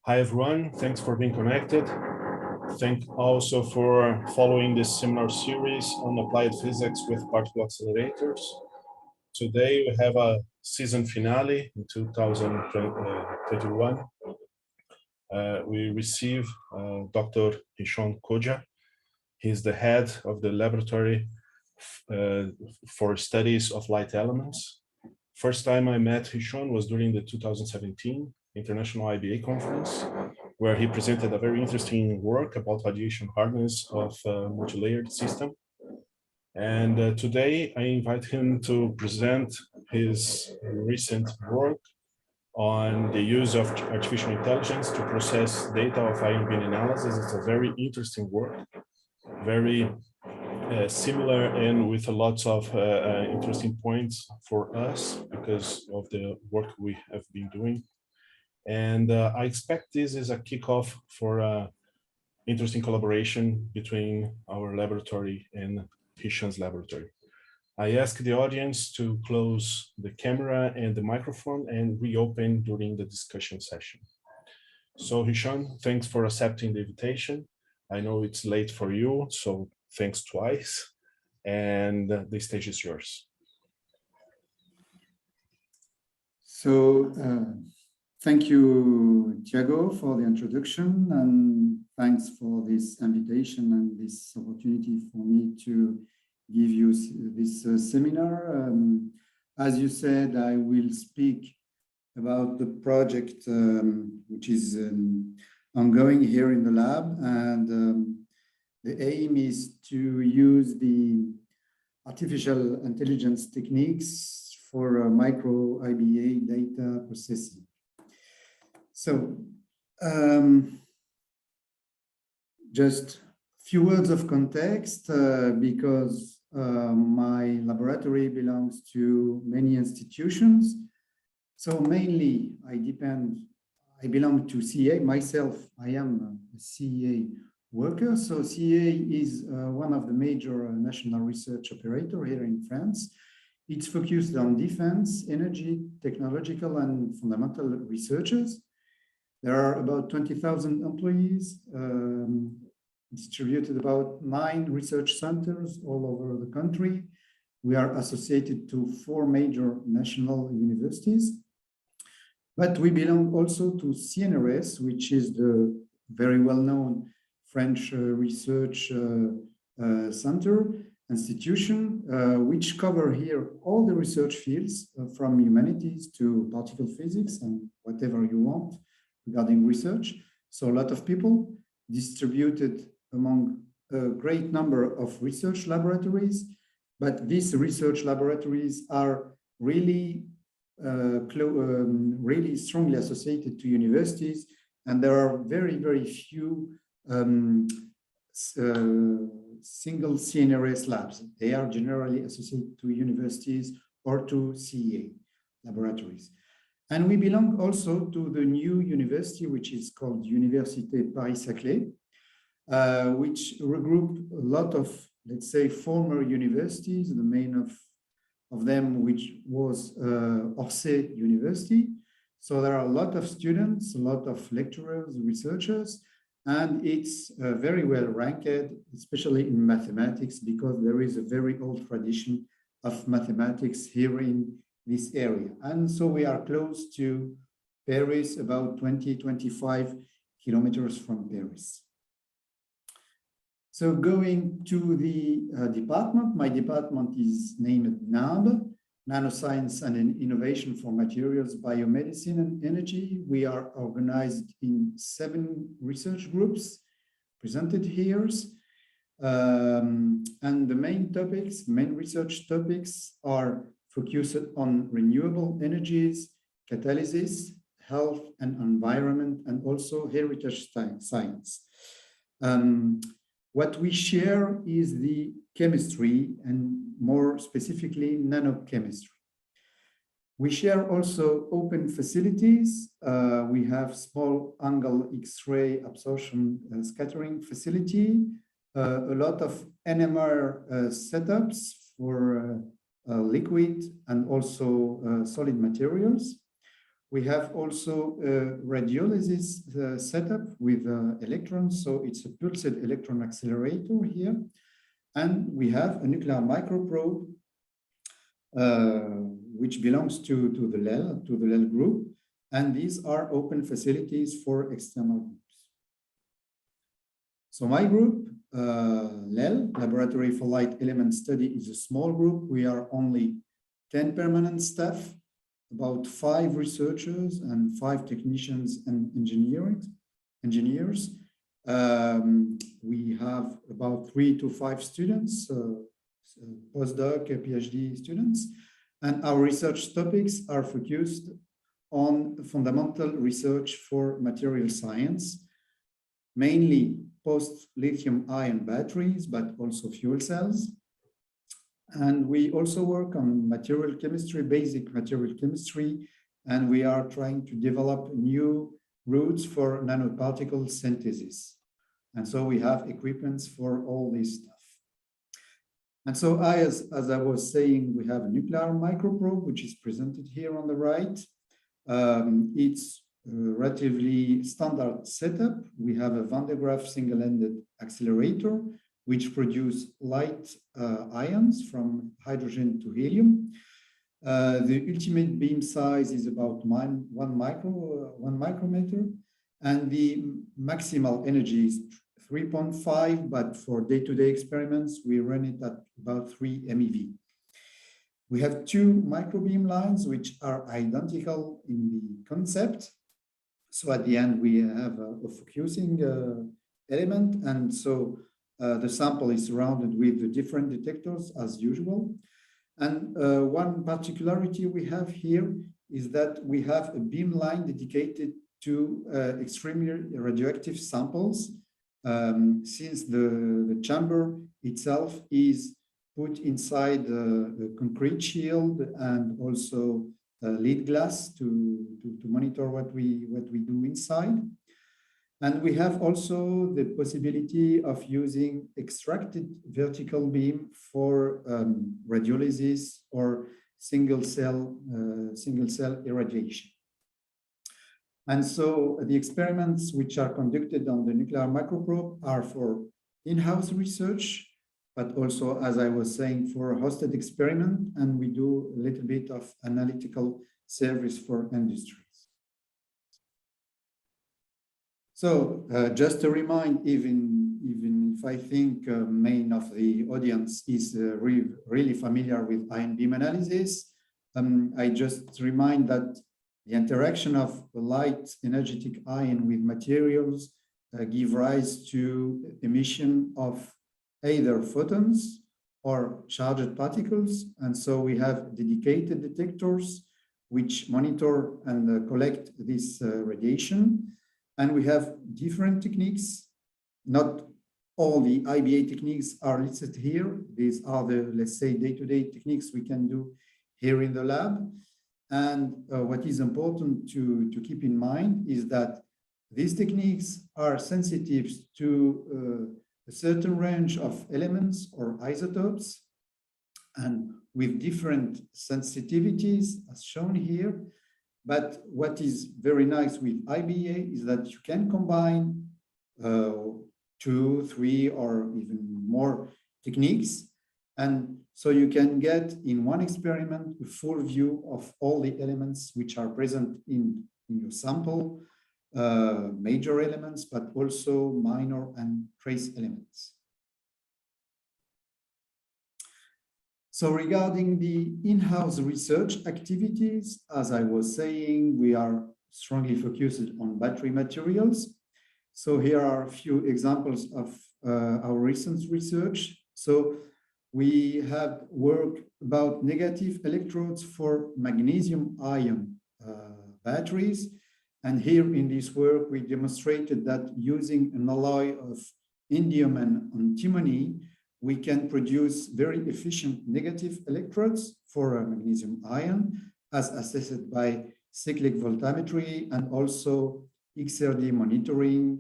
Hi, everyone. Thanks for being connected. Thank also for following this seminar series on applied physics with particle accelerators. Today, we have a season finale in 2021. We receive Dr. Hicham Khodja. He's the head of the laboratory for studies of light elements. First time I met Hicham was during the 2017 International IBA conference, where he presented a very interesting work about radiation hardness of a multi-layered system. And today I invite him to present his recent work on the use of artificial intelligence to process data of ion beam analysis. It's a very interesting work, very similar and with a lot of interesting points for us because of the work we have been doing. And I expect this is a kickoff for an interesting collaboration between our laboratory and Hicham's laboratory. I ask the audience to close the camera and the microphone and reopen during the discussion session. So Hicham, thanks for accepting the invitation. I know it's late for you, so thanks twice. And the stage is yours. So thank you, Thiago, for the introduction, and thanks for this invitation and this opportunity for me to give you this seminar. As you said, I will speak about the project which is ongoing here in the lab, and the aim is to use the artificial intelligence techniques for micro-IBA data processing. So, just a few words of context, because my laboratory belongs to many institutions. So mainly I belong to CEA. Myself, I am a CEA worker. So CEA is one of the major national research operator here in France. It's focused on defense, energy, technological, and fundamental researches. There are about 20,000 employees, distributed about 9 research centers all over the country. We are associated to 4 major national universities. But we belong also to CNRS, which is the very well-known French research center institution, which cover here all the research fields from humanities to particle physics and whatever you want regarding research. So a lot of people distributed among a great number of research laboratories, but these research laboratories are really really strongly associated to universities, and there are very, very few single CNRS labs. They are generally associated to universities or to CEA laboratories. And we belong also to the new university, which is called Université Paris-Saclay, which regroup a lot of, let's say, former universities, the main of them, which was Orsay University. So there are a lot of students, a lot of lecturers, researchers, and it's very well ranked, especially in mathematics, because there is a very old tradition of mathematics here in this area. And so we are close to Paris, about 20-25 kilometers from Paris. So going to the department, my department is named NIMBE, Nanoscience and Innovation for Materials, Biomedicine and Energy. We are organized in 7 research groups presented here. And the main research topics are focused on renewable energies, catalysis, health and environment, and also heritage science. What we share is the chemistry, and more specifically, nanochemistry. We share also open facilities. We have small angle X-ray absorption scattering facility, a lot of NMR setups for liquid and also solid materials. We have also a radiolysis setup with electrons. So it's a pulsed electron accelerator here. And we have a nuclear microprobe, which belongs to the LEEL group. And these are open facilities for external groups. So my group, LEEL, Laboratory for Light Element Study, is a small group. We are only 10 permanent staff, about 5 researchers and 5 technicians and engineers. We have about 3 to 5 students, postdoc, PhD students, and our research topics are focused on fundamental research for material science, mainly post-lithium-ion batteries, but also fuel cells. And we also work on material chemistry, basic material chemistry, and we are trying to develop new routes for nanoparticle synthesis. And so we have equipments for all this stuff. And so as I was saying, we have a nuclear microprobe, which is presented here on the right. It's a relatively standard setup. We have a Van de Graaff single-ended accelerator, which produce light ions from hydrogen to helium. The ultimate beam size is about 1 micrometer, and the maximal energy is 3.5, but for day-to-day experiments, we run it at about 3 MeV. We have 2 microbeam lines, which are identical in the concept. So at the end, we have a focusing element, and so the sample is surrounded with the different detectors as usual. And one particularity we have here is that we have a beam line dedicated to extremely radioactive samples, since the chamber itself is put inside a concrete shield and also lead glass to monitor what we do inside. And we have also the possibility of using extracted vertical beam for radiolysis or single cell irradiation. And so the experiments which are conducted on the nuclear microprobe are for in-house research, but also, as I was saying, for a hosted experiment, and we do a little bit of analytical service for industries. So just to remind, even if I think main of the audience is really familiar with ion beam analysis, I just remind that the interaction of the light energetic ion with materials give rise to emission of either photons or charged particles. And so we have dedicated detectors which monitor and collect this radiation. And we have different techniques. Not all the IBA techniques are listed here. These are the, let's say, day-to-day techniques we can do here in the lab. And what is important to keep in mind is that these techniques are sensitive to a certain range of elements or isotopes, and with different sensitivities as shown here. But what is very nice with IBA is that you can combine 2, 3, or even more techniques. And so you can get in one experiment a full view of all the elements which are present in your sample, major elements, but also minor and trace elements. So regarding the in-house research activities, as I was saying, we are strongly focused on battery materials. So here are a few examples of our recent research. So we have worked about negative electrodes for magnesium ion batteries. And here in this work, we demonstrated that using an alloy of indium and antimony, we can produce very efficient negative electrodes for a magnesium ion, as assessed by cyclic voltammetry and also ERDA monitoring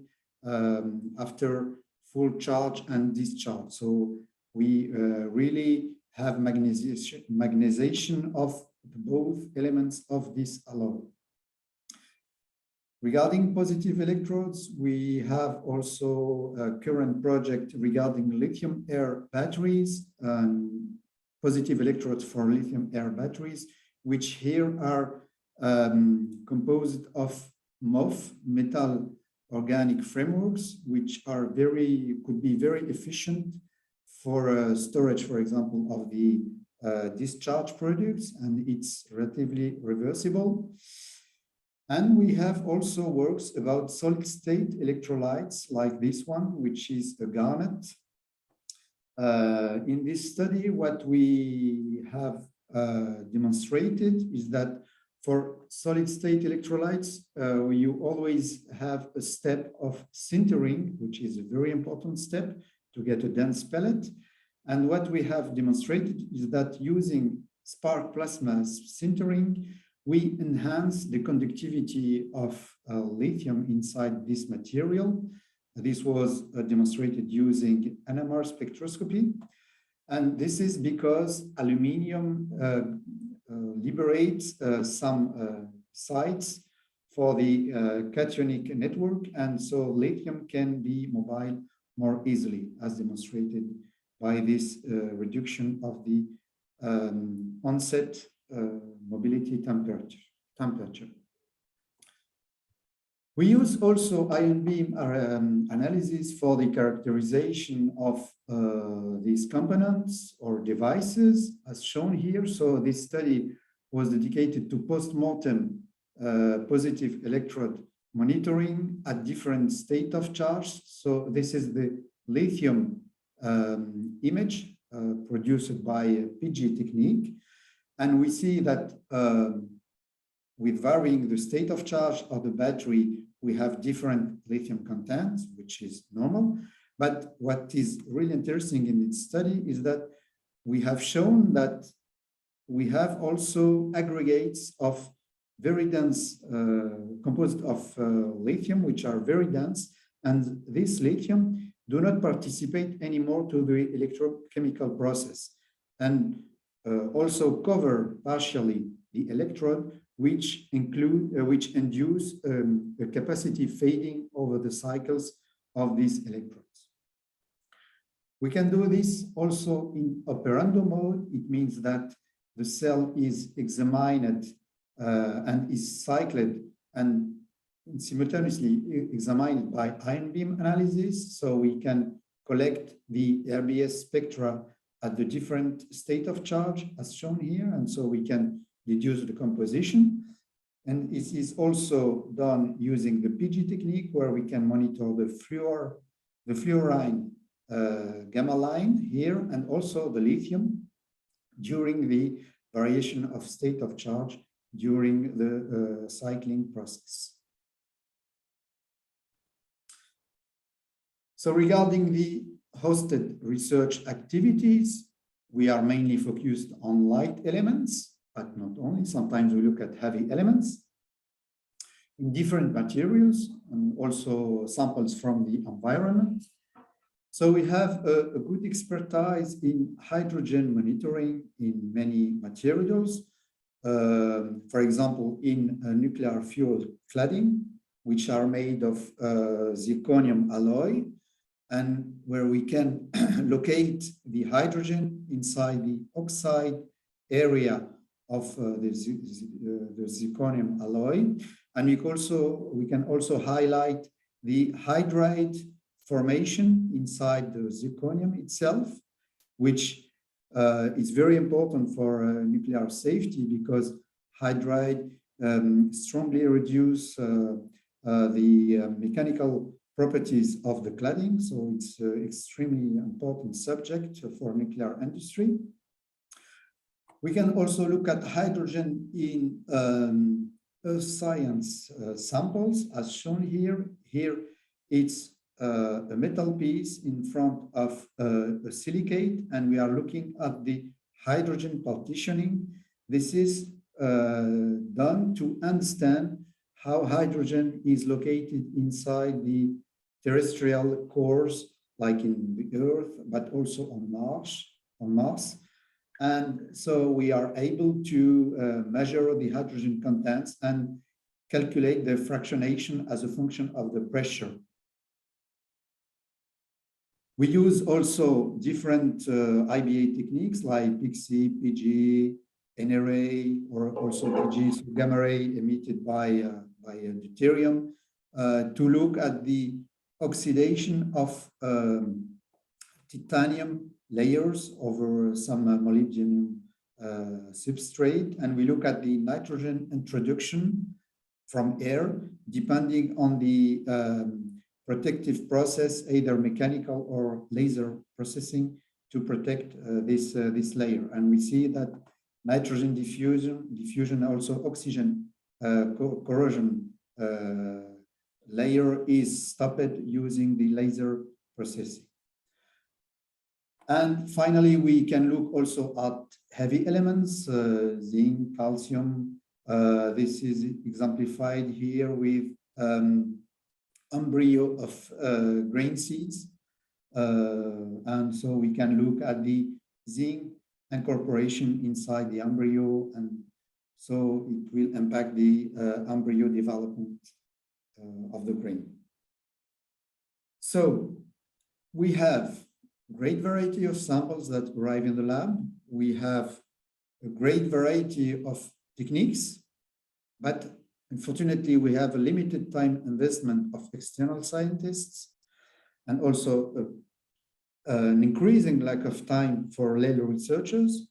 after full charge and discharge. So we really have magnetization of both elements of this alloy. Regarding positive electrodes, we have also a current project regarding lithium air batteries, positive electrodes for lithium air batteries, which here are composed of MOF, metal organic frameworks, which are could be very efficient for storage, for example, of the discharge products, and it's relatively reversible. And we have also works about solid state electrolytes like this one, which is a garnet. In this study, what we have demonstrated is that for solid state electrolytes, you always have a step of sintering, which is a very important step to get a dense pellet. And what we have demonstrated is that using spark plasma sintering, we enhance the conductivity of lithium inside this material. This was demonstrated using NMR spectroscopy. And this is because aluminum liberates some sites for the cationic network. And so lithium can be mobile more easily, as demonstrated by this reduction of the onset mobility temperature. We use also ion beam analysis for the characterization of these components or devices, as shown here. So this study was dedicated to post-mortem positive electrode monitoring at different state of charge. So this is the lithium image produced by a PIXE technique. And we see that with varying the state of charge of the battery, we have different lithium contents, which is normal. But what is really interesting in this study is that we have shown that we have also aggregates of very dense, composed of lithium, which are very dense. And this lithium do not participate anymore to the electrochemical process, and also cover partially the electrode, which induce a capacity fading over the cycles of these electrodes. We can do this also in operando mode. It means that the cell is examined and is cycled and simultaneously examined by ion beam analysis. So we can collect the RBS spectra at the different state of charge as shown here. And so we can deduce the composition. And this is also done using the PIXE technique, where we can monitor the fluorine gamma line here, and also the lithium during the variation of state of charge during the cycling process. So regarding the hosted research activities, we are mainly focused on light elements, but not only. Sometimes we look at heavy elements in different materials and also samples from the environment. So we have a good expertise in hydrogen monitoring in many materials. For example, in nuclear fuel cladding, which are made of zirconium alloy, and where we can locate the hydrogen inside the oxide area of the zirconium alloy. And we can also highlight the hydride formation inside the zirconium itself, which is very important for nuclear safety, because hydride strongly reduce the mechanical properties of the cladding. So it's an extremely important subject for nuclear industry. We can also look at hydrogen in earth science samples, as shown here. Here, it's a metal piece in front of a silicate, and we are looking at the hydrogen partitioning. This is done to understand how hydrogen is located inside the terrestrial cores, like in the Earth, but also on Mars. And so we are able to measure the hydrogen contents and calculate the fractionation as a function of the pressure. We use also different IBA techniques like PIXE, PG, NRA, or also PG, so gamma ray emitted by deuterium, to look at the oxidation of titanium layers over some molybdenum substrate, and we look at the nitrogen introduction from air, depending on the protective process, either mechanical or laser processing, to protect this layer. And we see that nitrogen diffusion, also oxygen corrosion layer is stopped using the laser processing. And finally, we can look also at heavy elements, zinc, calcium. This is exemplified here with embryo of grain seeds. And so we can look at the zinc incorporation inside the embryo, and so it will impact the embryo development of the grain. So we have great variety of samples that arrive in the lab. We have a great variety of techniques, but unfortunately, we have a limited time investment of external scientists, and also an increasing lack of time for LEEL researchers.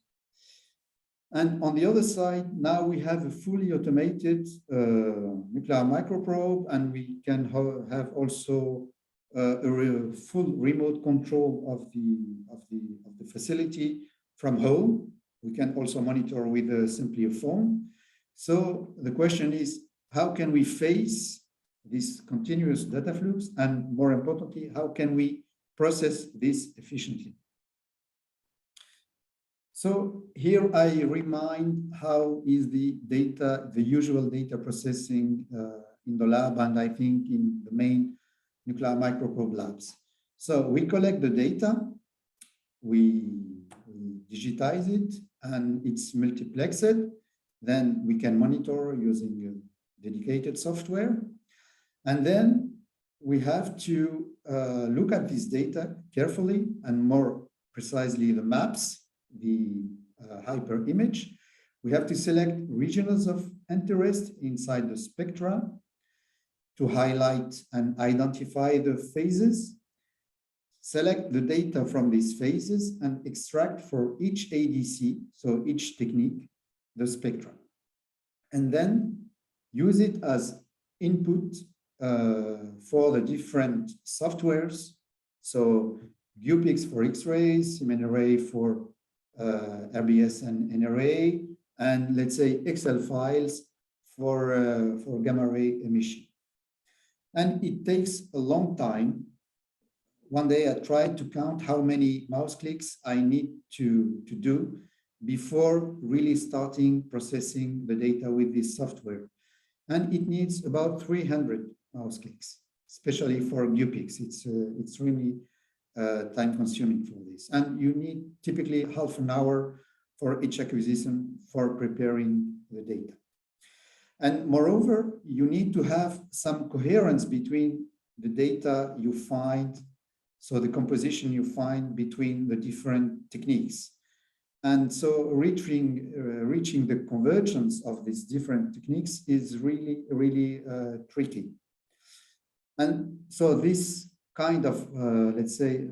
And on the other side, now we have a fully automated nuclear microprobe, and we can have also a full remote control of the facility from home. We can also monitor with simply a phone. So the question is, how can we face this continuous data flux? And more importantly, how can we process this efficiently? So here I remind how is the data, the usual data processing in the lab, and I think in the main nuclear microprobe labs. So we collect the data, we digitize it, and it's multiplexed. Then we can monitor using dedicated software. And then we have to look at this data carefully, and more precisely the maps, the hyper image. We have to select regions of interest inside the spectra to highlight and identify the phases, select the data from these phases, and extract for each ADC, so each technique, the spectra. And then use it as input for the different softwares. So PIXE for X-rays, SimNRA for RBS and NRA, and let's say Excel files for gamma ray emission. And it takes a long time. One day I tried to count how many mouse clicks I need to do before really starting processing the data with this software. And it needs about 300 mouse clicks, especially for PIXE. It's really time consuming for this. And you need typically half an hour for each acquisition for preparing the data. And moreover, you need to have some coherence between the data you find, so the composition you find between the different techniques. And so reaching the convergence of these different techniques is really, really tricky. And so this kind of, let's say,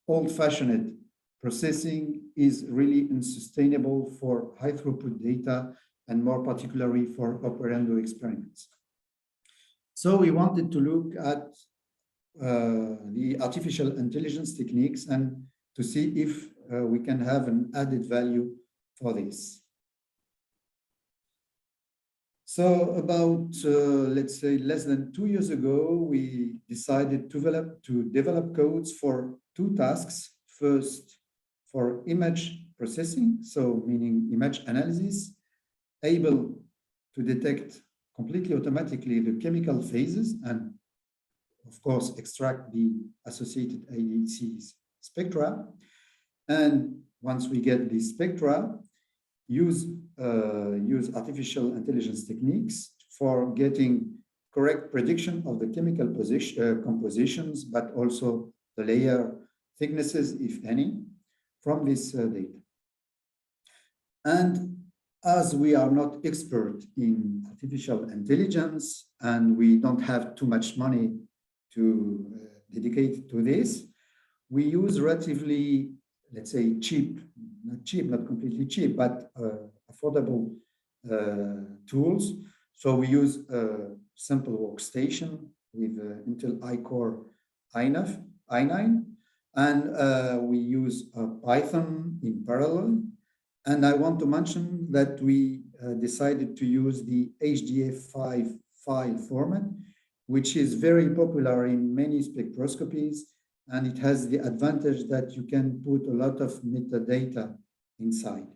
old-fashioned processing is really unsustainable for high throughput data, and more particularly for operando experiments. So we wanted to look at the artificial intelligence techniques and to see if we can have an added value for this. So about, let's say, less than 2 years ago, we decided to develop codes for two tasks. First, for image processing, so meaning image analysis, able to detect completely automatically the chemical phases and, of course, extract the associated ADC's spectra. And once we get the spectra, use artificial intelligence techniques for getting correct prediction of the chemical compositions, but also the layer thicknesses, if any, from this data. And as we are not expert in artificial intelligence and we don't have too much money to dedicate to this, we use relatively, let's say, not completely cheap, but affordable tools. So we use a simple workstation with Intel iCore i9, and we use Python in parallel. And I want to mention that we decided to use the HDF5 file format, which is very popular in many spectroscopies, and it has the advantage that you can put a lot of metadata inside.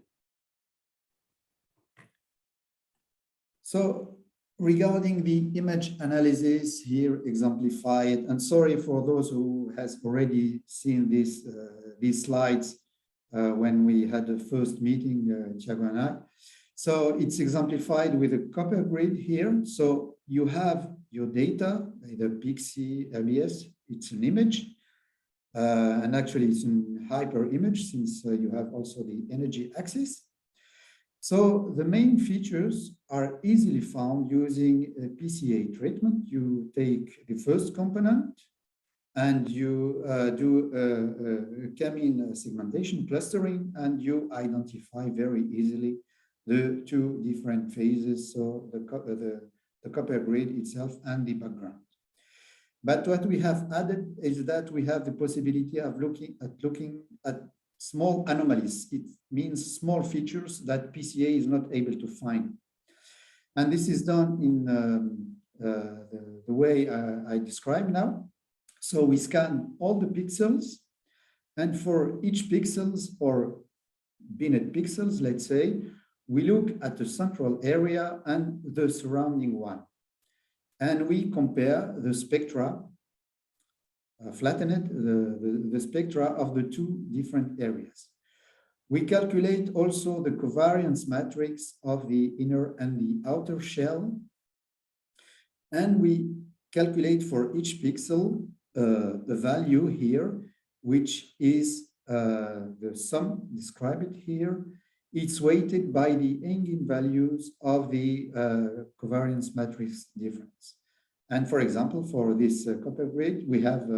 So regarding the image analysis here exemplified, and sorry for those who has already seen this, these slides when we had the first meeting, Thiago and I. So it's exemplified with a copper grid here. So you have your data, either PIXE, LES, it's an image. And actually it's in hyper image since you have also the energy axis. So the main features are easily found using a PCA treatment. You take the first component and you do a K-mean segmentation clustering, and you identify very easily the two different phases, so the copper grid itself and the background. But what we have added is that we have the possibility of looking at small anomalies. It means small features that PCA is not able to find. And this is done in the way I describe now. So we scan all the pixels, and for each pixels or binary pixels, let's say, we look at the central area and the surrounding one. And we compare the spectra, flatten it, the spectra of the two different areas. We calculate also the covariance matrix of the inner and the outer shell. And we calculate for each pixel the value here, which is the sum, describe it here. It's weighted by the eigenvalues of the covariance matrix difference. And for example, for this copper grid, we have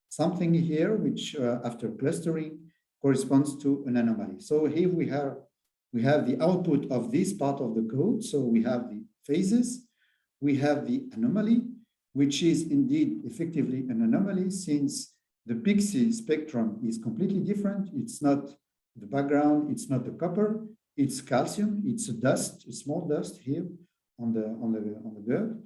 something here which after clustering corresponds to an anomaly. So here we have the output of this part of the code. So we have the phases, we have the anomaly, which is indeed effectively an anomaly since the PIXE spectrum is completely different. It's not the background, it's not the copper, it's calcium, it's a dust, a small dust here on the dirt.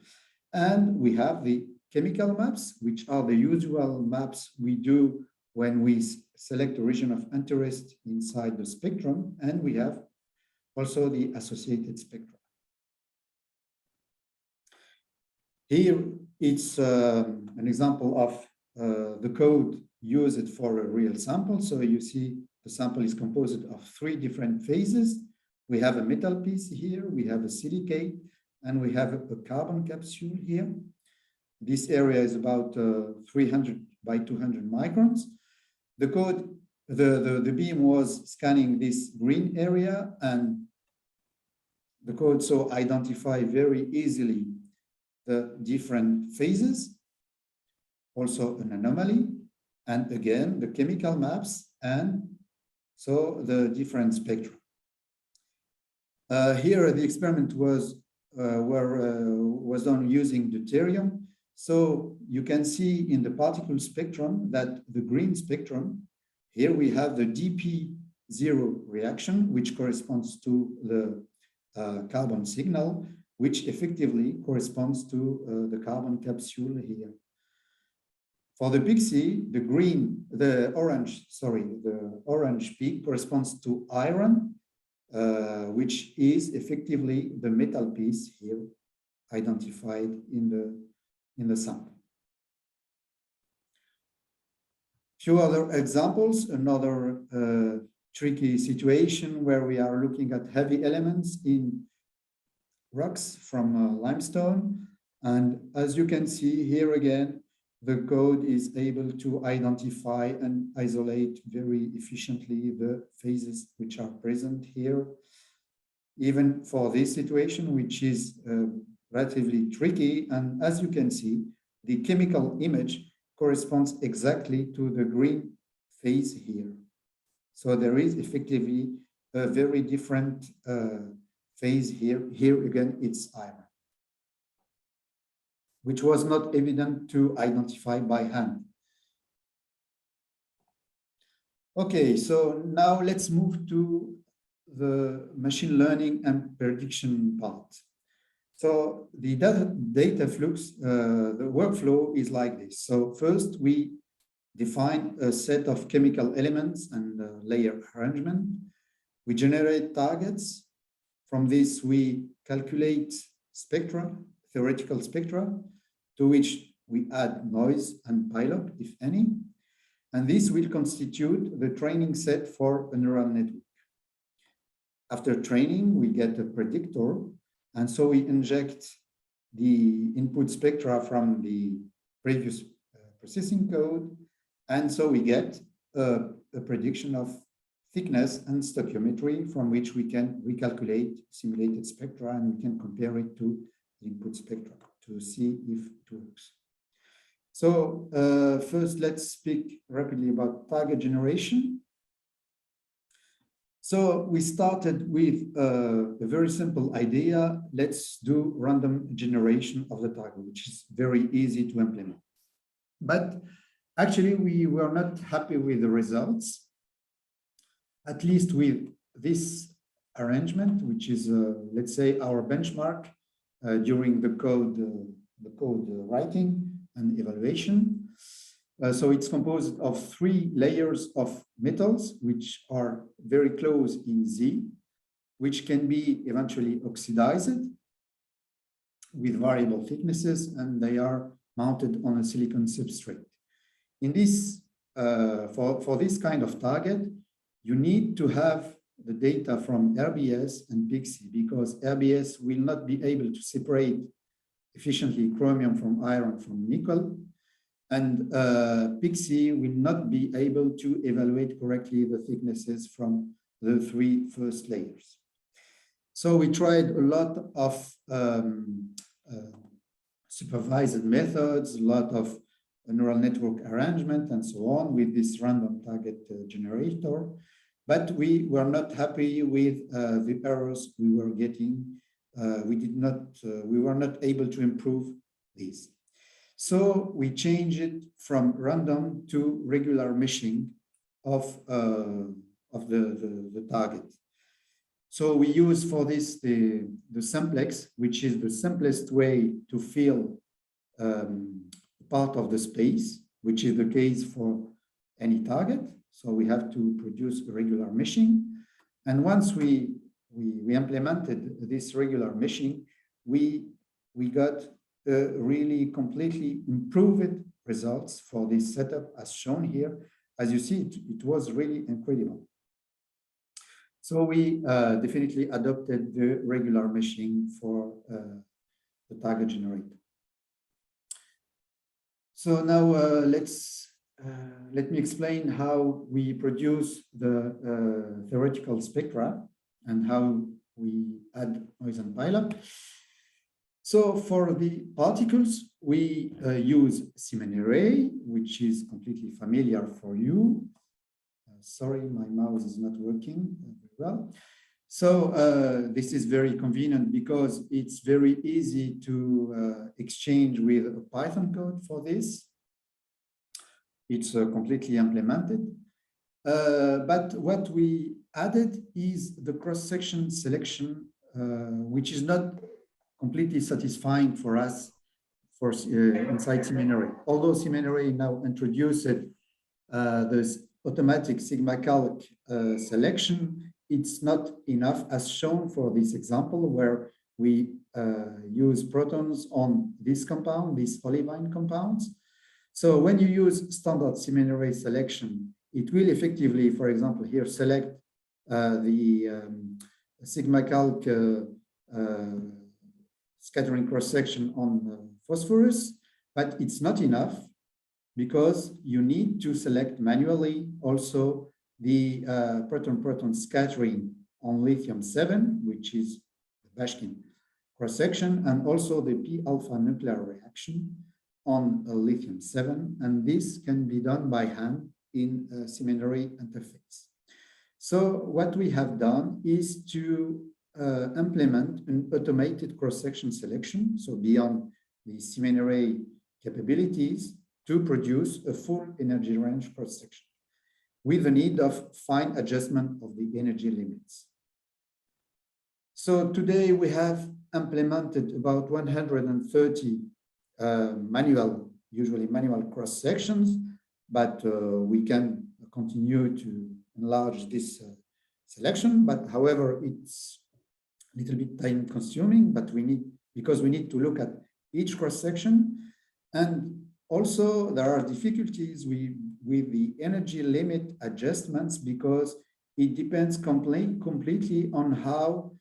And we have the chemical maps, which are the usual maps we do when we select a region of interest inside the spectrum. And we have also the associated spectra. Here, it's an example of the code used for a real sample. So you see the sample is composed of 3 different phases. We have a metal piece here, we have a silicate, and we have a carbon capsule here. This area is about 300 by 200 microns. The code, the beam was scanning this green area, and the code so identify very easily the different phases, also an anomaly, and again, the chemical maps, and so the different spectra. Here, the experiment was done using deuterium. So you can see in the particle spectrum that the green spectrum, here we have the DP0 reaction, which corresponds to the carbon signal, which effectively corresponds to the carbon capsule here. For the PIXE, the orange peak corresponds to iron, which is effectively the metal piece here identified in the sample. Few other examples, another tricky situation where we are looking at heavy elements in rocks from limestone. And as you can see here again, the code is able to identify and isolate very efficiently the phases which are present here. Even for this situation, which is relatively tricky. And as you can see, the chemical image corresponds exactly to the green phase here. So there is effectively a very different phase here. Here again, it's iron, which was not evident to identify by hand. Okay, so now let's move to the machine learning and prediction part. So the data flux, the workflow is like this. So first we define a set of chemical elements and layer arrangement. We generate targets. From this, we calculate spectra, theoretical spectra, to which we add noise and pileup, if any. And this will constitute the training set for a neural network. After training, we get a predictor. And so we inject the input spectra from the previous processing code. And so we get a prediction of thickness and stoichiometry from which we can recalculate simulated spectra, and we can compare it to the input spectra to see if it works. So first, let's speak rapidly about target generation. So we started with a very simple idea. Let's do random generation of the target, which is very easy to implement. But actually, we were not happy with the results, at least with this arrangement, which is, let's say, our benchmark during the code writing and evaluation. So it's composed of 3 layers of metals, which are very close in Z, which can be eventually oxidized with variable thicknesses, and they are mounted on a silicon substrate. In this, for this kind of target, you need to have the data from RBS and PIXE, because RBS will not be able to separate efficiently chromium from iron from nickel, and PIXE will not be able to evaluate correctly the thicknesses from the 3 first layers. So we tried a lot of supervised methods, a lot of neural network arrangement, and so on with this random target generator, but we were not happy with the errors we were getting. We were not able to improve these. So we changed it from random to regular meshing of the target. So we use for this the simplex, which is the simplest way to fill part of the space, which is the case for any target. So we have to produce a regular meshing. And once we implemented this regular meshing, we got really completely improved results for this setup as shown here. As you see, it was really incredible. So we definitely adopted the regular meshing for the target generator. So now let me explain how we produce the theoretical spectra and how we add noise and pileup. So for the particles, we use Siemens array, which is completely familiar for you. Sorry, my mouse is not working very well. So this is very convenient because it's very easy to exchange with a Python code for this. It's completely implemented. But what we added is the cross-section selection, which is not completely satisfying for us for inside Siemens array. Although Siemens array now introduced this automatic sigma calc selection, it's not enough, as shown for this example where we use protons on this compound, these olivine compounds. So when you use standard Siemens array selection, it will effectively, for example, here select the sigma calc scattering cross-section on phosphorus, but it's not enough because you need to select manually also the proton-proton scattering on lithium-7, which is the Bashkin cross-section, and also the p-alpha nuclear reaction on lithium-7, and this can be done by hand in a seminary interface. So what we have done is to implement an automated cross-section selection, so beyond the seminary capabilities, to produce a full energy range cross-section with the need of fine adjustment of the energy limits. So today we have implemented about 130 usually manual cross-sections, but we can continue to enlarge this selection. But however, it's a little bit time consuming, but because we need to look at each cross-section. And also there are difficulties with the energy limit adjustments because it depends completely on how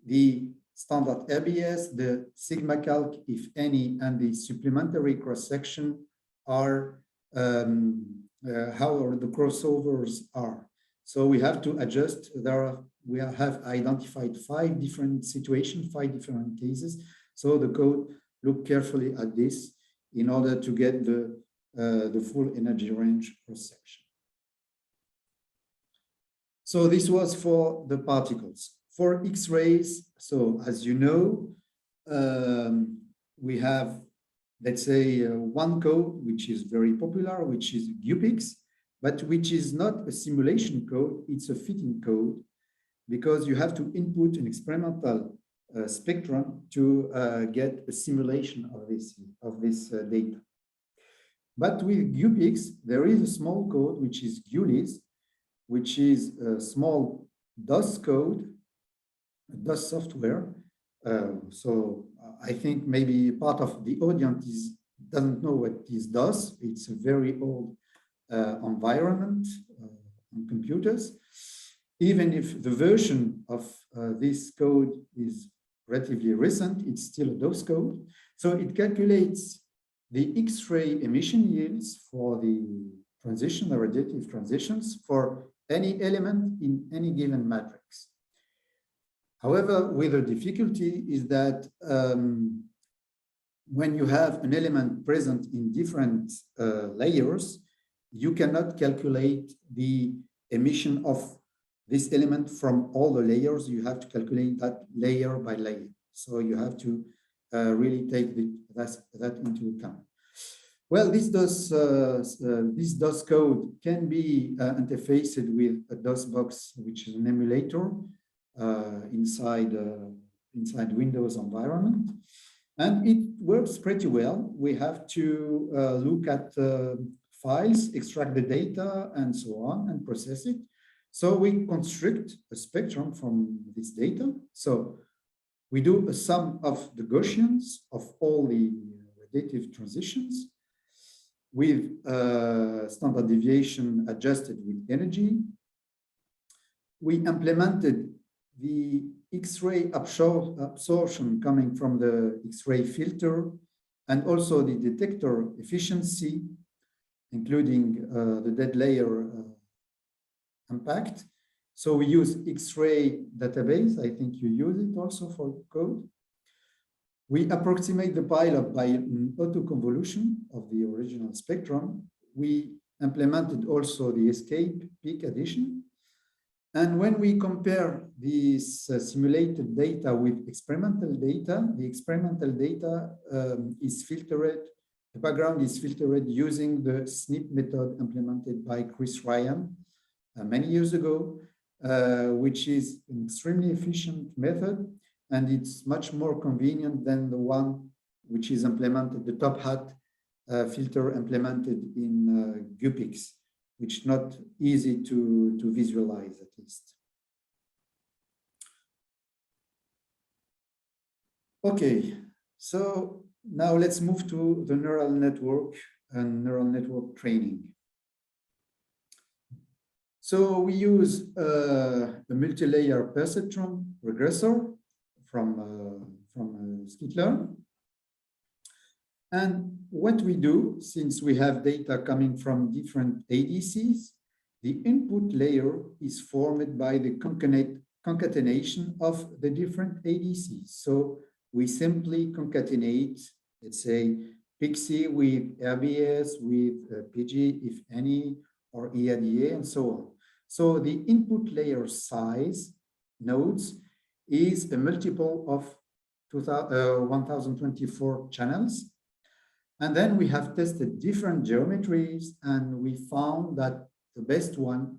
the standard ABS, the sigma calc, if any, and the supplementary cross-section are, how the crossovers are. So we have to adjust. We have identified 5 different situations, 5 different cases. So the code look carefully at this in order to get the full energy range cross-section. So this was for the particles. For X-rays, so as you know, we have, let's say, one code which is very popular, which is PIXE, but which is not a simulation code, it's a fitting code, because you have to input an experimental spectrum to get a simulation of this data. But with PIXE, there is a small code which is GULIS, which is a small DOS code, DOS software. So I think maybe part of the audience doesn't know what is DOS. It's a very old environment on computers. Even if the version of this code is relatively recent, it's still a DOS code. So it calculates the X-ray emission yields for the transition, the radiative transitions for any element in any given matrix. However, with the difficulty is that when you have an element present in different layers, you cannot calculate the emission of this element from all the layers. You have to calculate that layer by layer. So you have to really take that into account. Well, this DOS code can be interfaced with a DOS box, which is an emulator inside Windows environment, and it works pretty well. We have to look at files, extract the data, and so on, and process it. So we construct a spectrum from this data. So we do a sum of the Gaussians of all the radiative transitions with standard deviation adjusted with energy. We implemented the X-ray absorption coming from the X-ray filter and also the detector efficiency, including the dead layer impact. So we use X-ray database. I think you use it also for code. We approximate the pileup by an auto-convolution of the original spectrum. We implemented also the escape peak addition. And when we compare this simulated data with experimental data, the experimental data is filtered, the background is filtered using the SNP method implemented by Chris Ryan many years ago, which is an extremely efficient method. And it's much more convenient than the one which is implemented, the top hat filter implemented in PIXE, which is not easy to visualize at least. Okay, so now let's move to the neural network and neural network training. So we use a multi-layer perceptron regressor from skitlearn. And what we do, since we have data coming from different ADCs, the input layer is formed by the concatenation of the different ADCs. So we simply concatenate, let's say, PIXE with RBS, with PG, if any, or ERDA, and so on. So the input layer size nodes is a multiple of 1024 channels. And then we have tested different geometries, and we found that the best one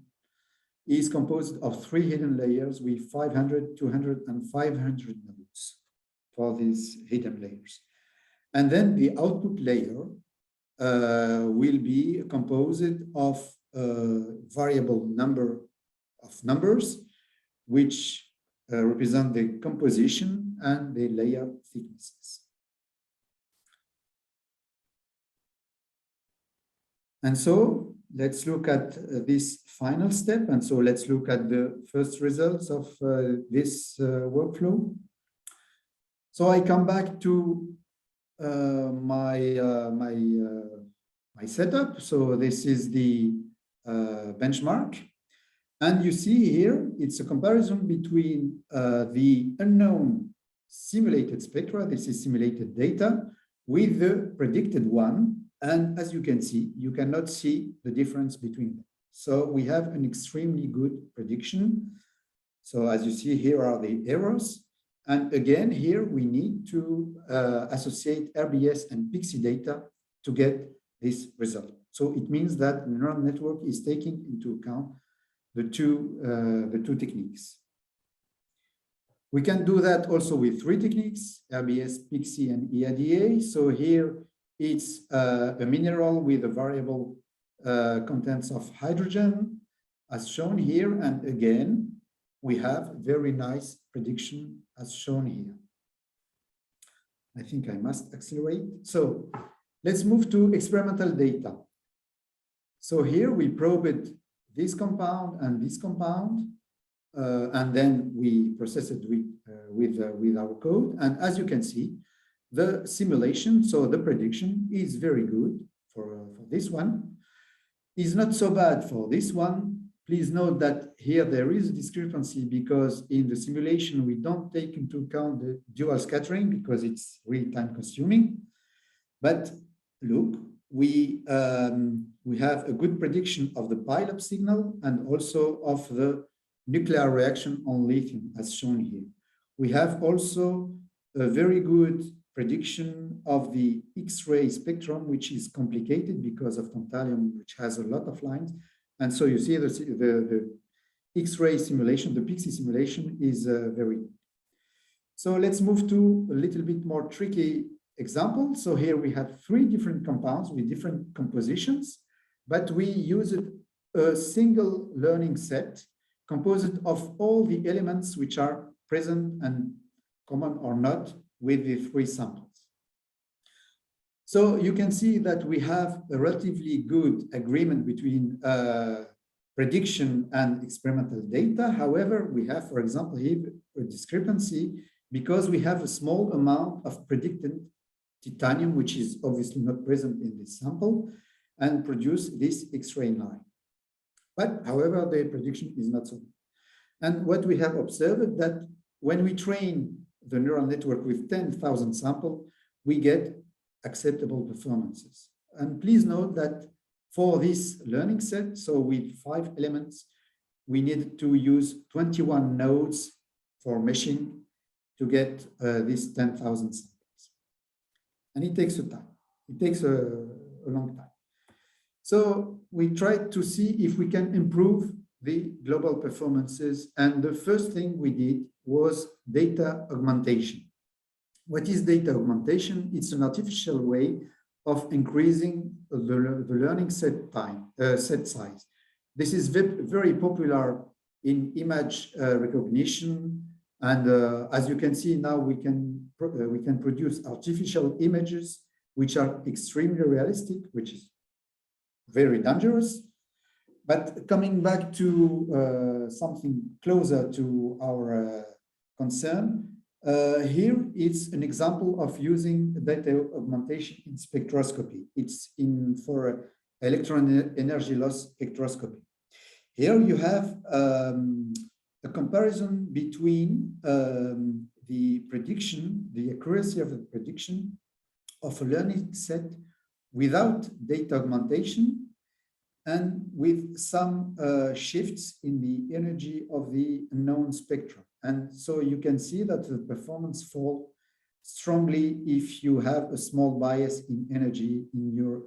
is composed of 3 hidden layers with 500, 200, and 500 nodes for these hidden layers. And then the output layer will be composed of a variable number of numbers, which represent the composition and the layer thicknesses. And so let's look at this final step. And so let's look at the first results of this workflow. So I come back to my setup. So this is the benchmark. And you see here, it's a comparison between the unknown simulated spectra, this is simulated data, with the predicted one. And as you can see, you cannot see the difference between them. So we have an extremely good prediction. So as you see, here are the errors. And again, here we need to associate RBS and PIXE data to get this result. So it means that the neural network is taking into account the two techniques. We can do that also with 3 techniques, RBS, PIXE, and ERDA. So here it's a mineral with a variable contents of hydrogen, as shown here. And again, we have very nice prediction as shown here. I think I must accelerate. So let's move to experimental data. So here we probed this compound and this compound, and then we process it with our code. And as you can see, the simulation, so the prediction is very good for this one. Is not so bad for this one. Please note that here there is a discrepancy because in the simulation, we don't take into account the dual scattering because it's really time consuming. But look, we have a good prediction of the pileup signal and also of the nuclear reaction on lithium as shown here. We have also a very good prediction of the X-ray spectrum, which is complicated because of tantalum, which has a lot of lines. And so you see the X-ray simulation, the PIXE simulation is very good. So let's move to a little bit more tricky example. So here we have 3 different compounds with different compositions, but we use a single learning set composed of all the elements which are present and common or not with the 3 samples. So you can see that we have a relatively good agreement between prediction and experimental data. However, we have, for example, here a discrepancy because we have a small amount of predicted titanium, which is obviously not present in this sample, and produce this X-ray line. But however, the prediction is not so good. And what we have observed that when we train the neural network with 10,000 samples, we get acceptable performances. And please note that for this learning set, so with 5 elements, we need to use 21 nodes for meshing to get these 10,000 samples. And it takes a time. It takes a long time. So we tried to see if we can improve the global performances. And the first thing we did was data augmentation. What is data augmentation? It's an artificial way of increasing the learning set size. This is very popular in image recognition. And as you can see now, we can produce artificial images which are extremely realistic, which is very dangerous. but coming back to something closer to our concern, here it's an example of using data augmentation in spectroscopy. It's for electron energy loss spectroscopy. Here you have a comparison between the prediction, the accuracy of the prediction of a learning set without data augmentation and with some shifts in the energy of the unknown spectrum. And so you can see that the performance falls strongly if you have a small bias in energy in your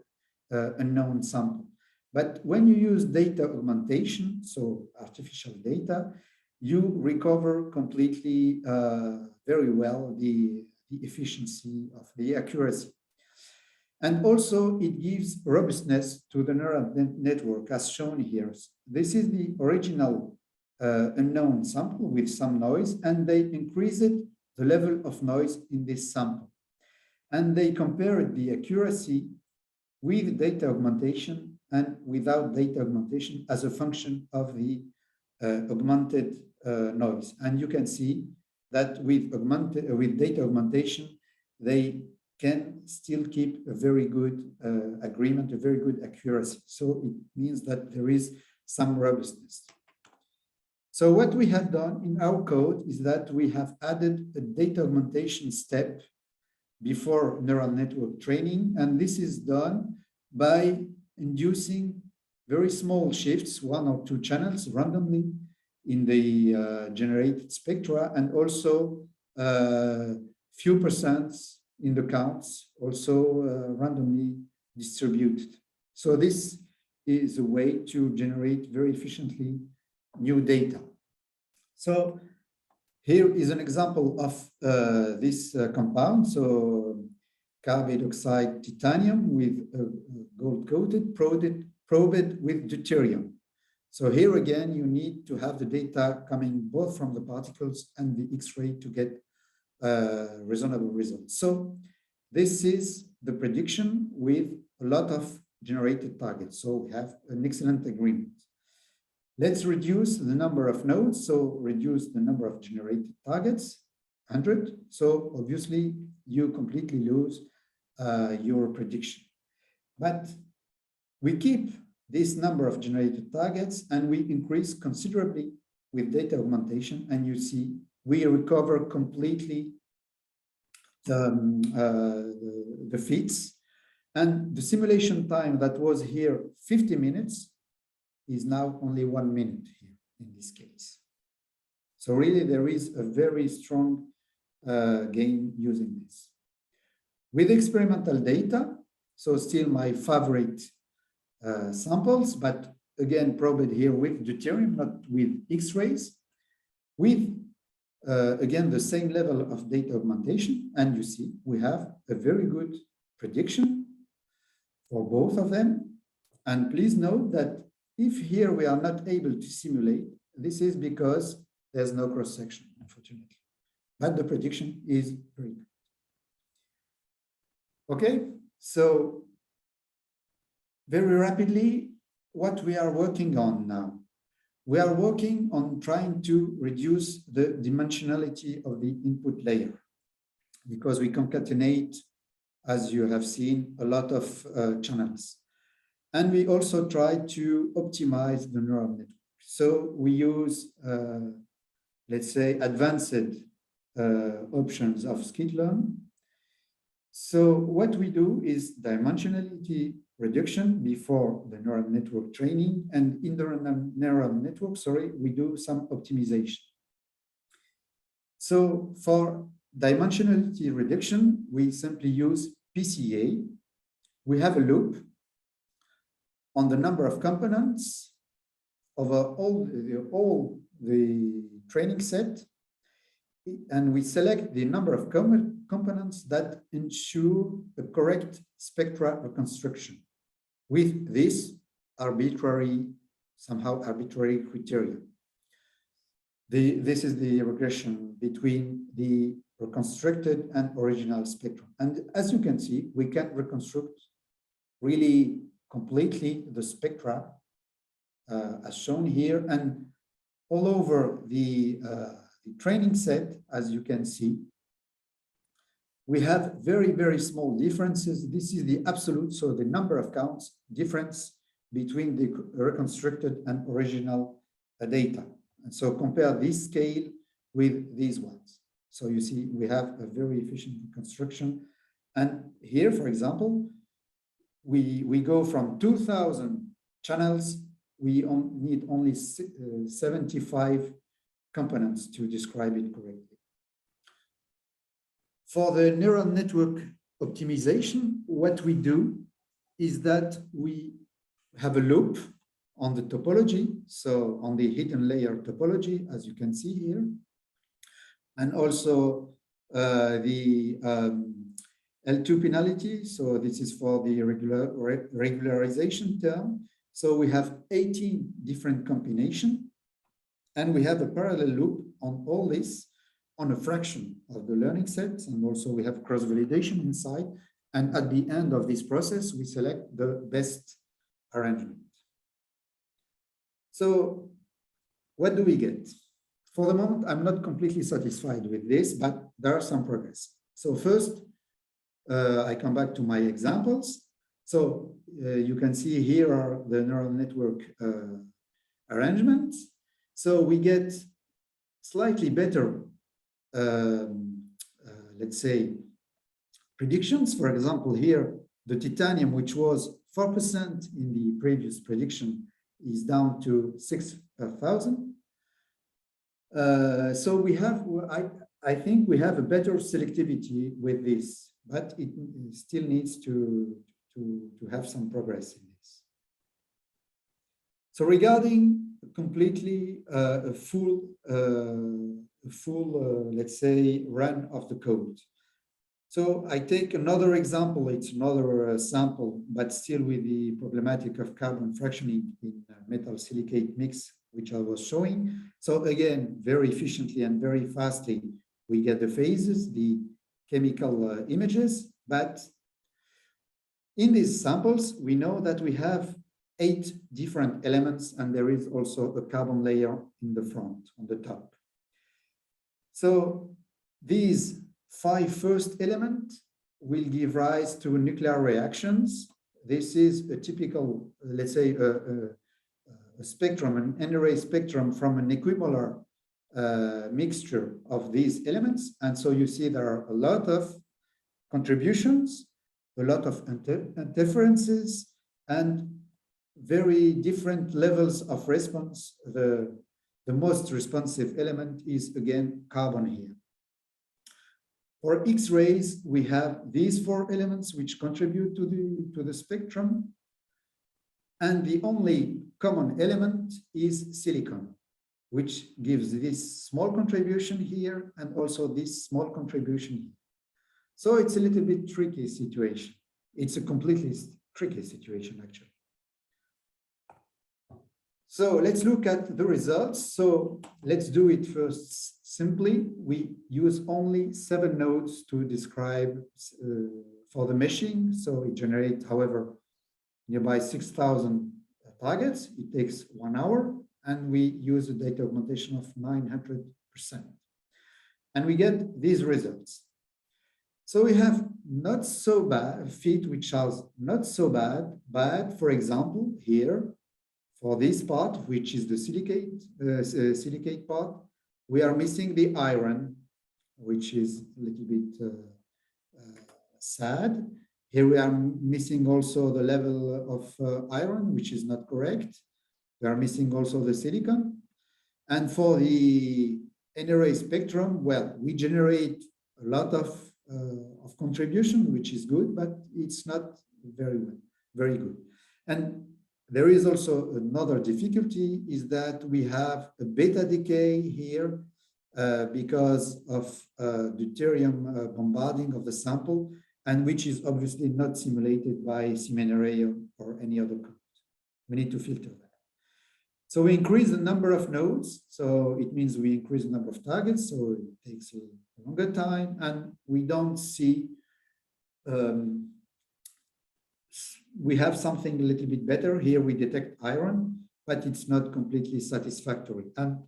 unknown sample. But when you use data augmentation, so artificial data, you recover completely very well the efficiency of the accuracy. And also it gives robustness to the neural network as shown here. This is the original unknown sample with some noise, and they increased the level of noise in this sample. And they compared the accuracy with data augmentation and without data augmentation as a function of the augmented noise. And you can see that with data augmentation, they can still keep a very good agreement, a very good accuracy. So it means that there is some robustness. So what we have done in our code is that we have added a data augmentation step before neural network training. And this is done by inducing very small shifts, 1 or 2 channels randomly in the generated spectra, and also few percents in the counts, also randomly distributed. So this is a way to generate very efficiently new data. So here is an example of this compound. So carbide oxide titanium with gold-coated, probed with deuterium. So here again, you need to have the data coming both from the particles and the X-ray to get reasonable results. So this is the prediction with a lot of generated targets. So we have an excellent agreement. Let's reduce the number of nodes. So reduce the number of generated targets, 100. So obviously you completely lose your prediction. But we keep this number of generated targets and we increase considerably with data augmentation. And you see, we recover completely the fits. And the simulation time that was here 50 minutes is now only 1 minute here in this case. So really there is a very strong gain using this. With experimental data, so still my favorite samples, but again probed here with deuterium, not with X-rays, with again the same level of data augmentation, and you see we have a very good prediction for both of them. And please note that if here we are not able to simulate, this is because there's no cross-section, unfortunately. But the prediction is very good. Okay, so very rapidly, what we are working on now. We are working on trying to reduce the dimensionality of the input layer because we concatenate, as you have seen, a lot of channels. And we also try to optimize the neural network. So we use, let's say, advanced options of skitlearn. So what we do is dimensionality reduction before the neural network training, and in the neural network, we do some optimization. So for dimensionality reduction, we simply use PCA. We have a loop on the number of components over all the training set, and we select the number of components that ensure the correct spectra reconstruction with this somehow arbitrary criteria. This is the regression between the reconstructed and original spectrum. And as you can see, we can reconstruct really completely the spectra as shown here. And all over the training set, as you can see, we have very, very small differences. This is the absolute, so the number of counts difference between the reconstructed and original data. And so compare this scale with these ones. So you see, we have a very efficient reconstruction. And here, for example, we go from 2,000 channels, we need only 75 components to describe it correctly. For the neural network optimization, what we do is that we have a loop on the topology, so on the hidden layer topology, as you can see here, and also the L2 penalty. So this is for the regularization term. So we have 18 different combinations, and we have a parallel loop on all this on a fraction of the learning sets, and also we have cross-validation inside. And at the end of this process, we select the best arrangement. So what do we get? For the moment, I'm not completely satisfied with this, but there are some progress. So first, I come back to my examples. So you can see here are the neural network arrangements. So we get slightly better, let's say, predictions. For example, here, the titanium, which was 4% in the previous prediction, is down to 6,000. So we have, I think we have a better selectivity with this, but it still needs to have some progress in this. So regarding completely a full, let's say, run of the code. So I take another example, it's another sample, but still with the problematic of carbon fractioning in metal silicate mix, which I was showing. So again, very efficiently and very fastly, we get the phases, the chemical images, but in these samples, we know that we have 8 different elements, and there is also a carbon layer in the front, on the top. So these 5 first elements will give rise to nuclear reactions. This is a typical, let's say, a spectrum, an N-array spectrum from an equimolar mixture of these elements. And so you see there are a lot of contributions, a lot of interferences, and very different levels of response. The most responsive element is, again, carbon here. For X-rays, we have these 4 elements which contribute to the spectrum. And the only common element is silicon, which gives this small contribution here and also this small contribution here. So it's a little bit tricky situation. It's a completely tricky situation, actually. So let's look at the results. So let's do it first simply. We use only 7 nodes to describe for the meshing. So it generates, however, nearby 6,000 targets. It takes 1 hour, and we use a data augmentation of 900%. And we get these results. So we have not so bad fit, which are not so bad, but for example, here, for this part, which is the silicate part, we are missing the iron, which is a little bit sad. Here we are missing also the level of iron, which is not correct. We are missing also the silicon. And for the N-array spectrum, well, we generate a lot of contribution, which is good, but it's not very good. And there is also another difficulty, is that we have a beta decay here because of deuterium bombarding of the sample, and which is obviously not simulated by CNRS or any other code. We need to filter that. So we increase the number of nodes. So it means we increase the number of targets. So it takes a longer time, and we don't see, we have something a little bit better. Here we detect iron, but it's not completely satisfactory. And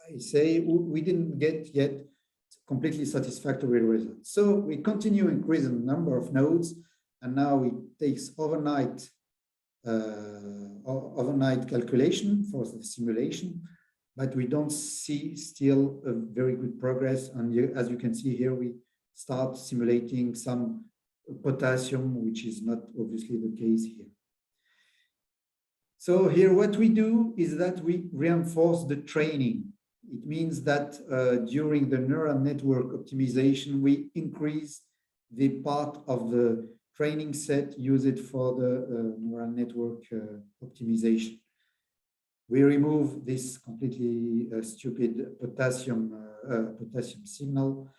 I say we didn't get yet completely satisfactory results. So we continue increasing the number of nodes, and now it takes overnight calculation for the simulation, but we don't see still a very good progress. And as you can see here, we start simulating some potassium, which is not obviously the case here. So here what we do is that we reinforce the training. It means that during the neural network optimization, we increase the part of the training set used for the neural network optimization. We remove this completely stupid potassium signal,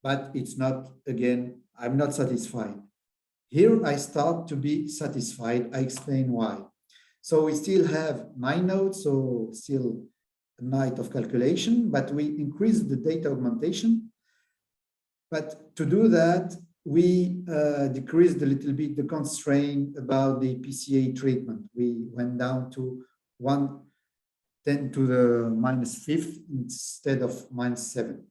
but it's not, again, I'm not satisfied. Here I start to be satisfied. I explain why. So we still have 9 nodes, so still a night of calculation, but we increase the data augmentation. But to do that, we decreased a little bit the constraint about the PCA treatment. We went down to 10 to the -5 instead of -7.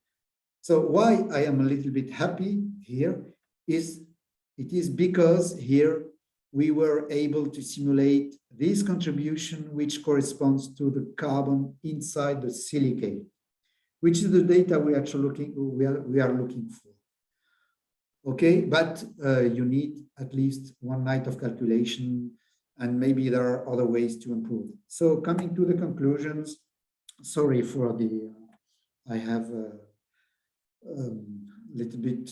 So why I am a little bit happy here is it is because here we were able to simulate this contribution which corresponds to the carbon inside the silicate, which is the data we are looking for. Okay, but you need at least 1 night of calculation, and maybe there are other ways to improve. So coming to the conclusions, sorry for the, I have a little bit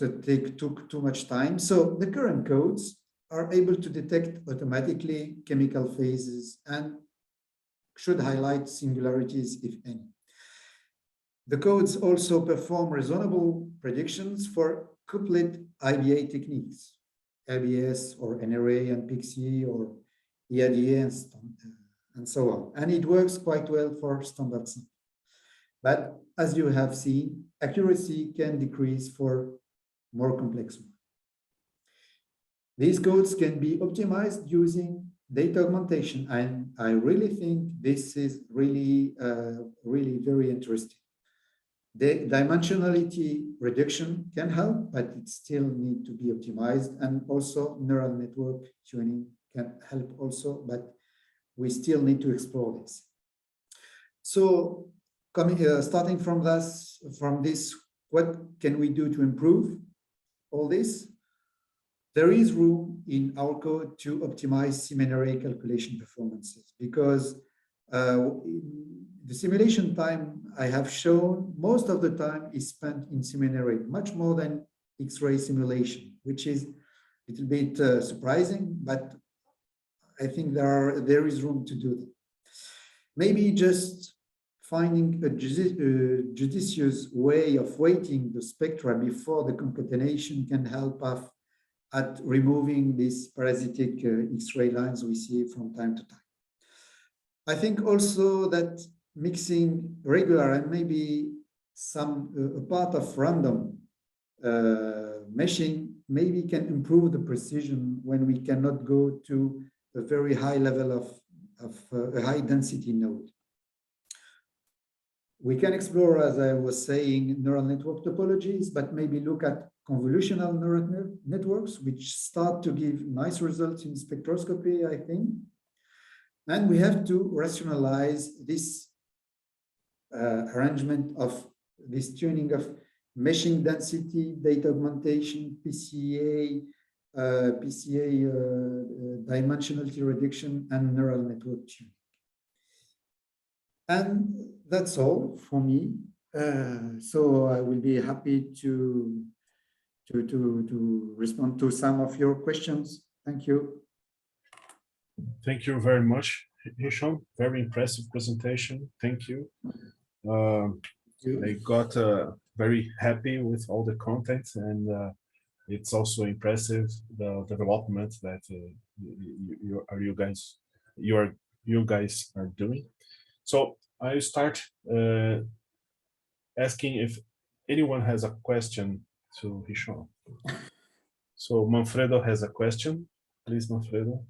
took too much time. So the current codes are able to detect automatically chemical phases and should highlight singularities, if any. The codes also perform reasonable predictions for couplet IBA techniques, LBS or NRA and PIXE or ERDA and so on. And it works quite well for standard sample. But as you have seen, accuracy can decrease for more complex ones. These codes can be optimized using data augmentation, and I really think this is really very interesting. The dimensionality reduction can help, but it still needs to be optimized, and also neural network tuning can help also, but we still need to explore this. So starting from this, what can we do to improve all this? There is room in our code to optimize CNRS calculation performances, because the simulation time I have shown, most of the time is spent in CNRS, much more than X-ray simulation, which is a little bit surprising, but I think there is room to do that. Maybe just finding a judicious way of weighting the spectra before the concatenation can help us at removing these parasitic X-ray lines we see from time to time. I think also that mixing regular and maybe a part of random meshing maybe can improve the precision when we cannot go to a very high level of a high density node. We can explore, as I was saying, neural network topologies, but maybe look at convolutional neural networks, which start to give nice results in spectroscopy, I think. And we have to rationalize this arrangement of this tuning of meshing density, data augmentation, PCA dimensionality reduction, and neural network tuning. And that's all for me. So I will be happy to respond to some of your questions. Thank you. Thank you very much, Hicham. Very impressive presentation. Thank you. I got very happy with all the content, and it's also impressive the development that you guys are doing. So I start asking if anyone has a question to Hicham. So Manfredo has a question. Please, Manfredo.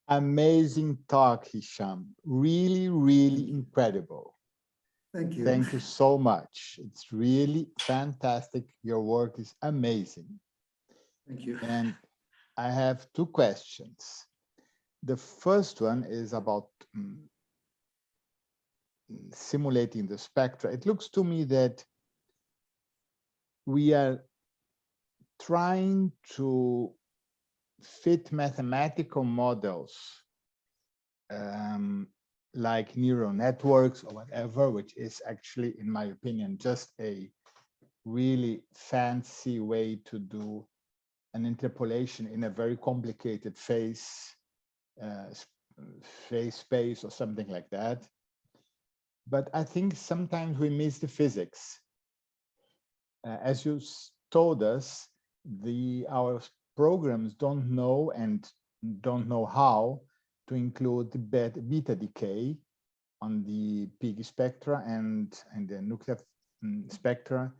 Amazing talk, Hicham. Really, really incredible. Thank you. Thank you so much. It's really fantastic. Your work is amazing. Thank you. And I have two questions. The first one is about simulating the spectra. It looks to me that we are trying to fit mathematical models like neural networks or whatever, which is actually, in my opinion, just a really fancy way to do an interpolation in a very complicated phase space or something like that. But I think sometimes we miss the physics. As you told us, our programs don't know and don't know how to include the beta decay on the PIXE spectra and the nuclear spectra.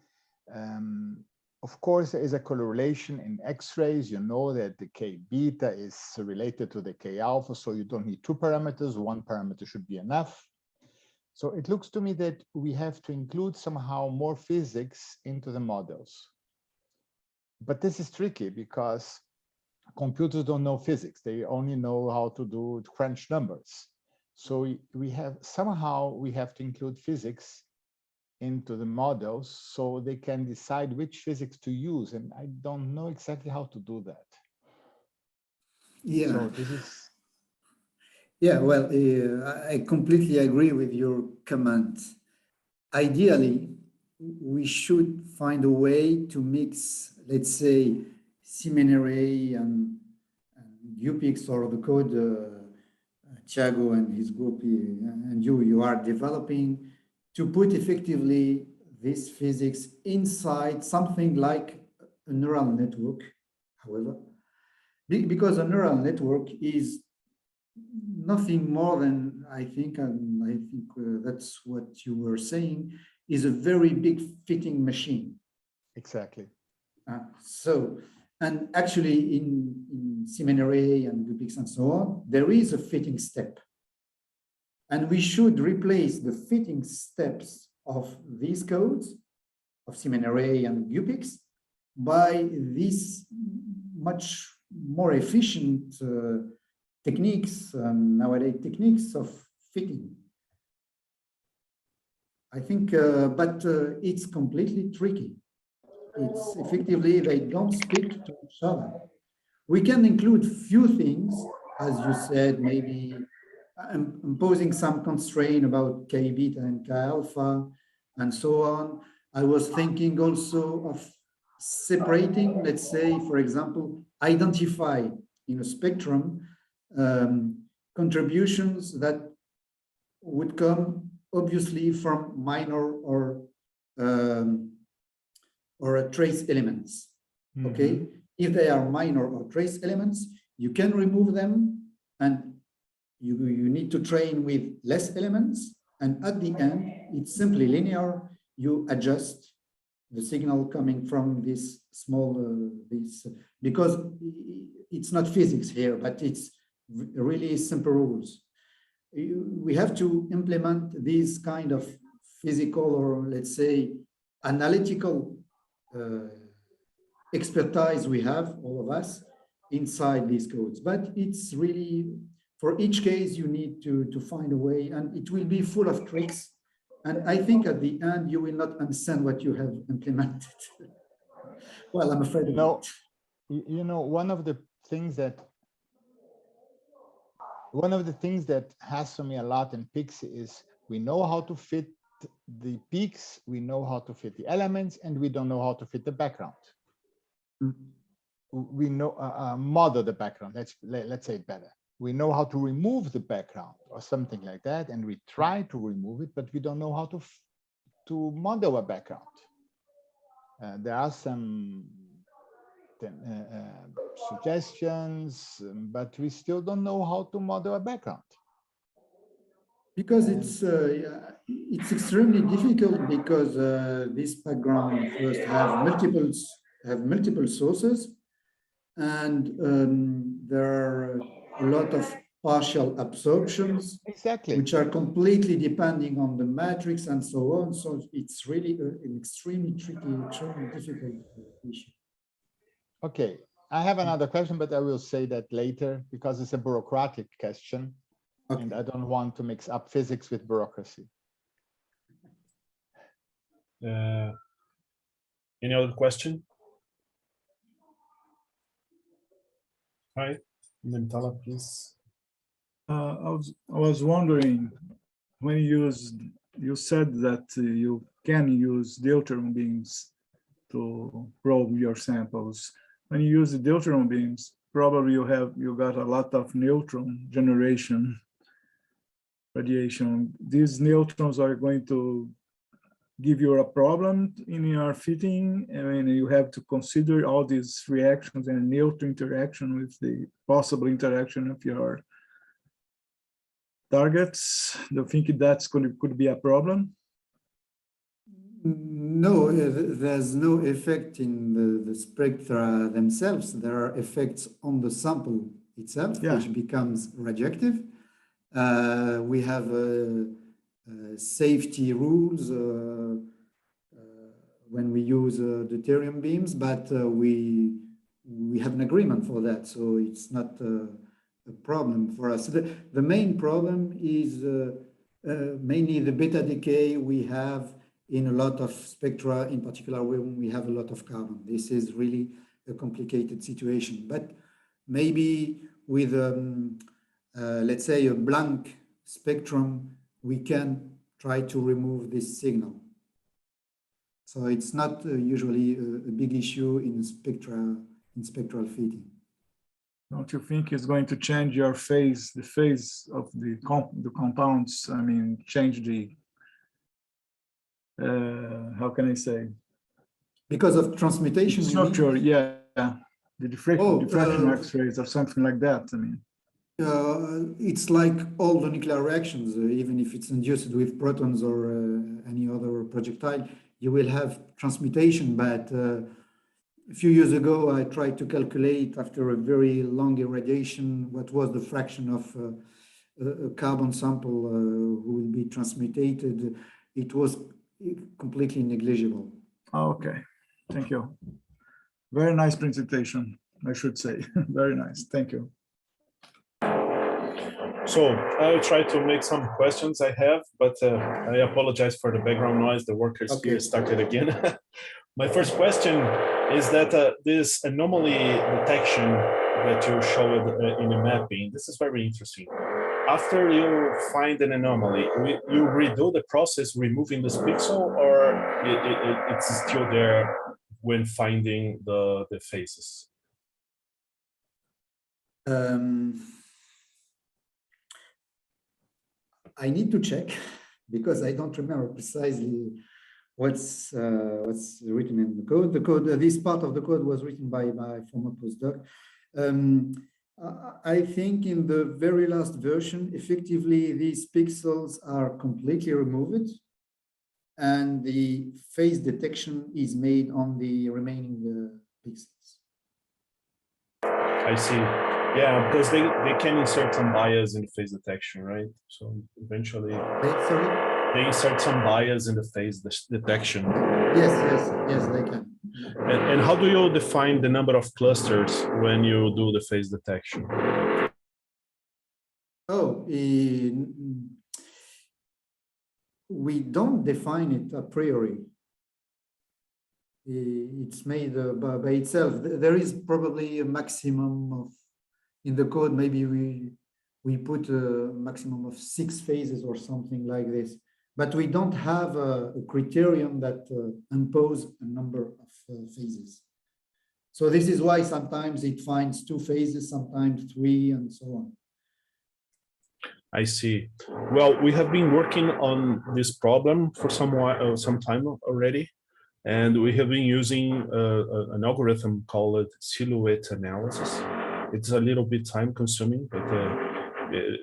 Of course, there is a correlation in X-rays. You know that the K beta is related to the K alpha, so you don't need two parameters. One parameter should be enough. So it looks to me that we have to include somehow more physics into the models. But this is tricky because computers don't know physics. They only know how to do crunch numbers. So we have to include physics into the models so they can decide which physics to use. And I don't know exactly how to do that. Yeah. So this is. Yeah, well, I completely agree with your comment. Ideally, we should find a way to mix, let's say, CNRS and UPIXE or the code Thiago and his group and you are developing to put effectively this physics inside something like a neural network, however, because a neural network is nothing more than, I think, and I think that's what you were saying, is a very big fitting machine. Exactly. And actually in CNRS and UPIXE and so on, there is a fitting step. And we should replace the fitting steps of these codes of CNRS and UPIXE by these much more efficient techniques, nowadays techniques of fitting. I think, but it's completely tricky. It's effectively, they don't speak to each other. We can include few things, as you said, maybe imposing some constraint about K beta and K alpha and so on. I was thinking also of separating, let's say, for example, identify in a spectrum contributions that would come obviously from minor or trace elements. Okay, if they are minor or trace elements, you can remove them, and you need to train with less elements. And at the end, it's simply linear. You adjust the signal coming from this small because it's not physics here, but it's really simple rules. We have to implement these kind of physical, or let's say analytical expertise we have, all of us, inside these codes. But it's really, for each case, you need to find a way, and it will be full of tricks. And I think at the end, you will not understand what you have implemented. Well, I'm afraid of it. You know, one of the things that has for me a lot in PIXE is we know how to fit the peaks, we know how to fit the elements, and we don't know how to fit the background. We know model the background. Let's say it better. We know how to remove the background or something like that, and we try to remove it, but we don't know how to model a background. There are some suggestions, but we still don't know how to model a background. Because it's extremely difficult, because this background first have multiple sources, and there are a lot of partial absorptions, Exactly. which are completely depending on the matrix and so on. So it's really an extremely tricky, extremely difficult issue. Okay, I have another question, but I will say that later because it's a bureaucratic question, Okay. and I don't want to mix up physics with bureaucracy. Any other question? Hi, Mentala, please. I was wondering, when you said that you can use deuteron beams to probe your samples. When you use the deuteron beams, probably you got a lot of neutron generation radiation. These neutrons are going to give you a problem in your fitting. I mean, you have to consider all these reactions and neutron interaction with the possible interaction of your targets. Do you think that's could be a problem? No, there's no effect in the spectra themselves. There are effects on the sample itself, which becomes radioactive. We have safety rules when we use deuterium beams, but we have an agreement for that, so it's not a problem for us. The main problem is mainly the beta decay we have in a lot of spectra, in particular when we have a lot of carbon. This is really a complicated situation, but maybe with let's say a blank spectrum, we can try to remove this signal. So it's not usually a big issue in spectral fitting. Don't you think it's going to change your phase, the phase of the compounds? I mean, change the, how can I say? Because of transmutation? Structure, yeah. The diffraction X-rays or something like that, I mean. It's like all the nuclear reactions, even if it's induced with protons or any other projectile, you will have transmutation. But a few years ago, I tried to calculate after a very long irradiation what was the fraction of a carbon sample who will be transmutated. It was completely negligible. Oh, okay, thank you. Very nice presentation, I should say. Very nice, thank you. So I'll try to make some questions I have, but I apologize for the background noise. The workers here started again. My first question is that this anomaly detection that you showed in the mapping, this is very interesting. After you find an anomaly, you redo the process removing this pixel, or it's still there when finding the phases? I need to check because I don't remember precisely what's written in the code. This part of the code was written by my former postdoc. I think in the very last version, effectively, these pixels are completely removed and the phase detection is made on the remaining pixels. I see. Yeah, because they can insert some bias in the phase detection, right? So eventually they insert some bias in the phase detection. Yes, they can. And how do you define the number of clusters when you do the phase detection? We don't define it a priori. It's made by itself. There is probably a maximum of, in the code, maybe we put a maximum of 6 phases or something like this. But we don't have a criterion that impose a number of phases. So this is why sometimes it finds 2 phases, sometimes 3, and so on. I see. Well, we have been working on this problem for some time already, and we have been using an algorithm called silhouette analysis. It's a little bit time consuming, but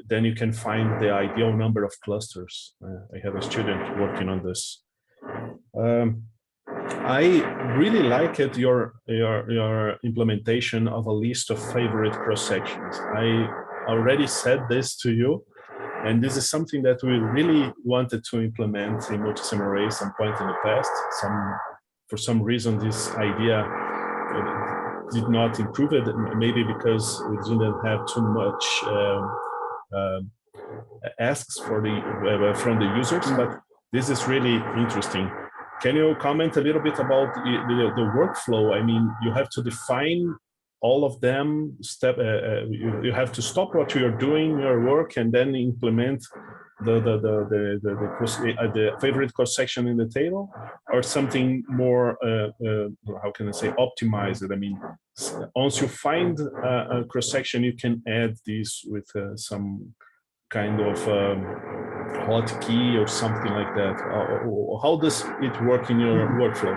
then you can find the ideal number of clusters. I have a student working on this. I really like it, your implementation of a list of favorite cross sections. already said this to you, and this is something that we really wanted to implement in multisim array some point in the past. For some reason, this idea did not improve it, maybe because we didn't have too much asks for from the users, but this is really interesting. Can you comment a little bit about the workflow? I mean, you have to define all of them. You have to stop what you're doing, your work, and then implement the favorite cross section in the table, or something more how can I say, optimized. I mean, once you find a cross section, you can add this with some kind of hotkey or something like that. How does it work in your workflow?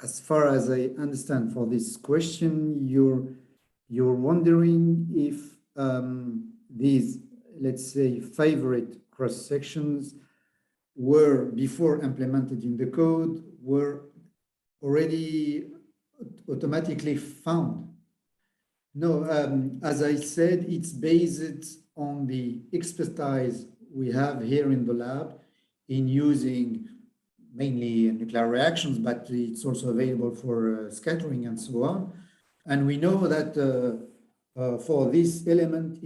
As far as I understand, for this question, you're wondering if these, let's say, favorite cross sections were before implemented in the code, were already automatically found. No, as I said, it's based on the expertise we have here in the lab in using mainly nuclear reactions, but it's also available for scattering and so on. And we know that for this element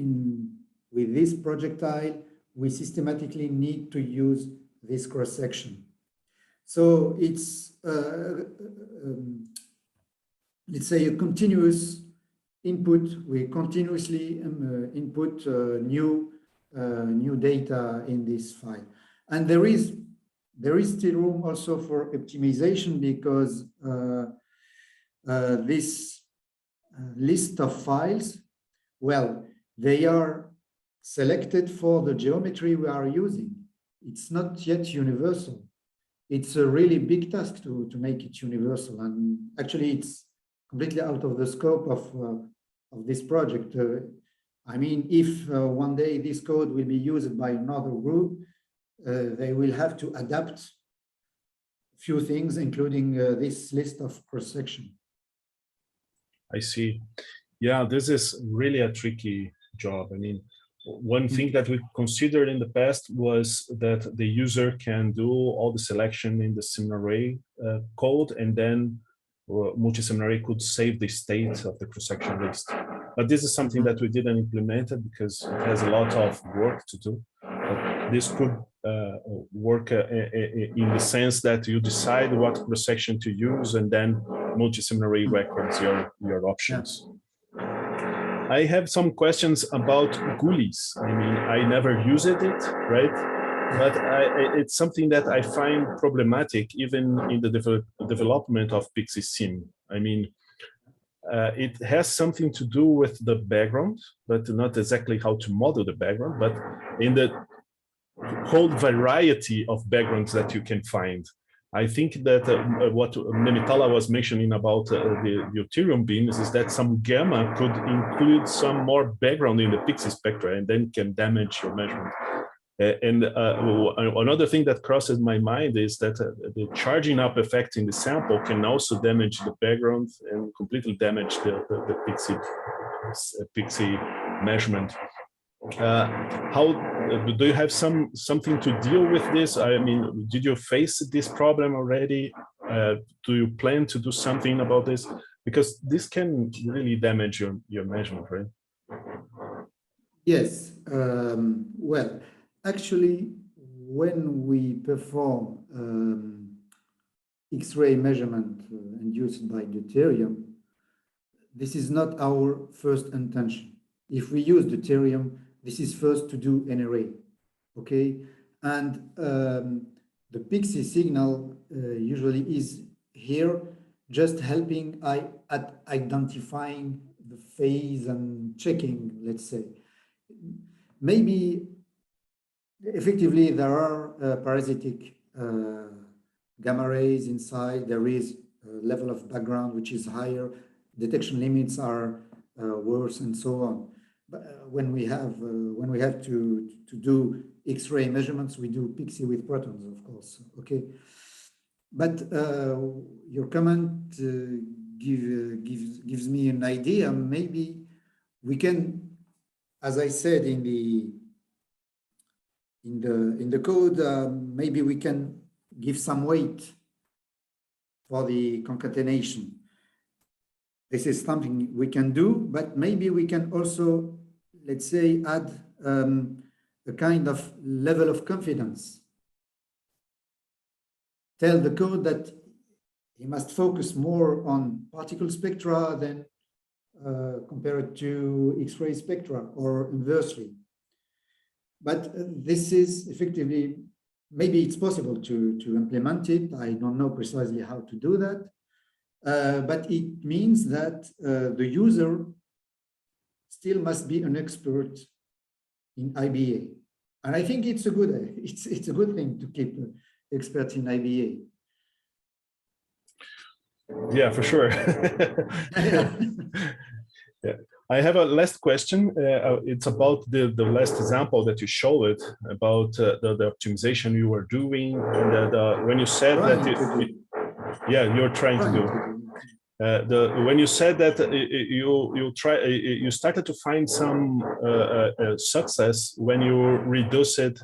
with this projectile, we systematically need to use this cross-section. So it's, let's say, a continuous input. We continuously input new data in this file. And there is still room also for optimization, because this list of files, well, they are selected for the geometry we are using. It's not yet universal. It's a really big task to make it universal. And actually, it's completely out of the scope of this project. I mean, if one day this code will be used by another group, they will have to adapt a few things, including this list of cross-section. I see. Yeah, this is really a tricky job. I mean, one thing that we considered in the past was that the user can do all the selection in the SimArray code, and then multi-SimArray could save the state of the cross-section list. But this is something that we didn't implement it because it has a lot of work to do. But this could work in the sense that you decide what cross-section to use, and then multi-SimArray records your options. Yeah. I have some questions about GUIs. I mean, I never used it, right? But it's something that I find problematic even in the development of PIXE Sim. I mean, it has something to do with the background, but not exactly how to model the background, but in the whole variety of backgrounds that you can find. I think that what Nemitala was mentioning about the deuterium beams is that some gamma could include some more background in the PIXE spectra, and then can damage your measurement. And another thing that crosses my mind is that the charging up effect in the sample can also damage the background and completely damage the PIXE measurement. How do you have something to deal with this? I mean, did you face this problem already? Do you plan to do something about this? Because this can really damage your measurement, right? Yes. Well, actually, when we perform X-ray measurement induced by deuterium, this is not our first intention. If we use deuterium, this is first to do an array, okay? And the PIXE signal usually is here just helping at identifying the phase and checking, let's say. Maybe effectively there are parasitic gamma rays inside. There is a level of background which is higher. Detection limits are worse, and so on. But when we have to do X-ray measurements, we do PIXE with protons, of course. Okay, but your comment gives me an idea. Maybe we can, as I said in the code, maybe we can give some weight for the concatenation. This is something we can do, but maybe we can also, let's say, add a kind of level of confidence. Tell the code that he must focus more on particle spectra than compared to X-ray spectra, or inversely. But this is effectively, maybe it's possible to implement it. I don't know precisely how to do that. But it means that the user still must be an expert in IBA. And I think it's a good thing to keep experts in IBA. Yeah, for sure. Yeah. I have a last question. It's about the last example that you showed about the optimization you were doing, and when you said yeah, you're trying to do. When you said that you started to find some success when you reduce it,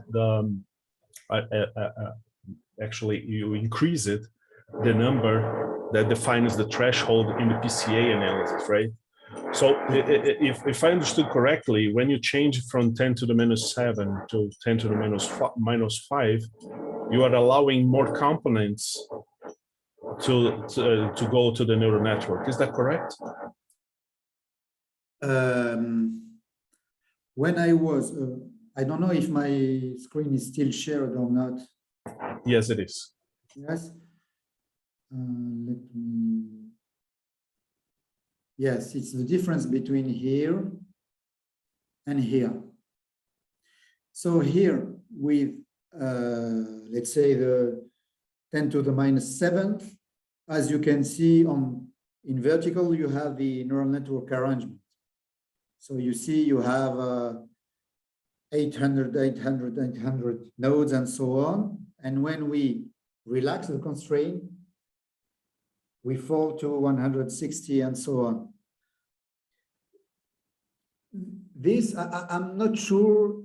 actually you increase it, the number that defines the threshold in the PCA analysis, right? So if I understood correctly, when you change from 10 to the -7 to 10 to the -5, you are allowing more components to go to the neural network. Is that correct? When I was, I don't know if my screen is still shared or not. Yes, it is. Yes. Let me. Yes, it's the difference between here and here. So here with, let's say the 10 to the -7th, as you can see in vertical, you have the neural network arrangement. So you see you have 800, 800, 800 nodes and so on. And when we relax the constraint, we fall to 160 and so on. This, I'm not sure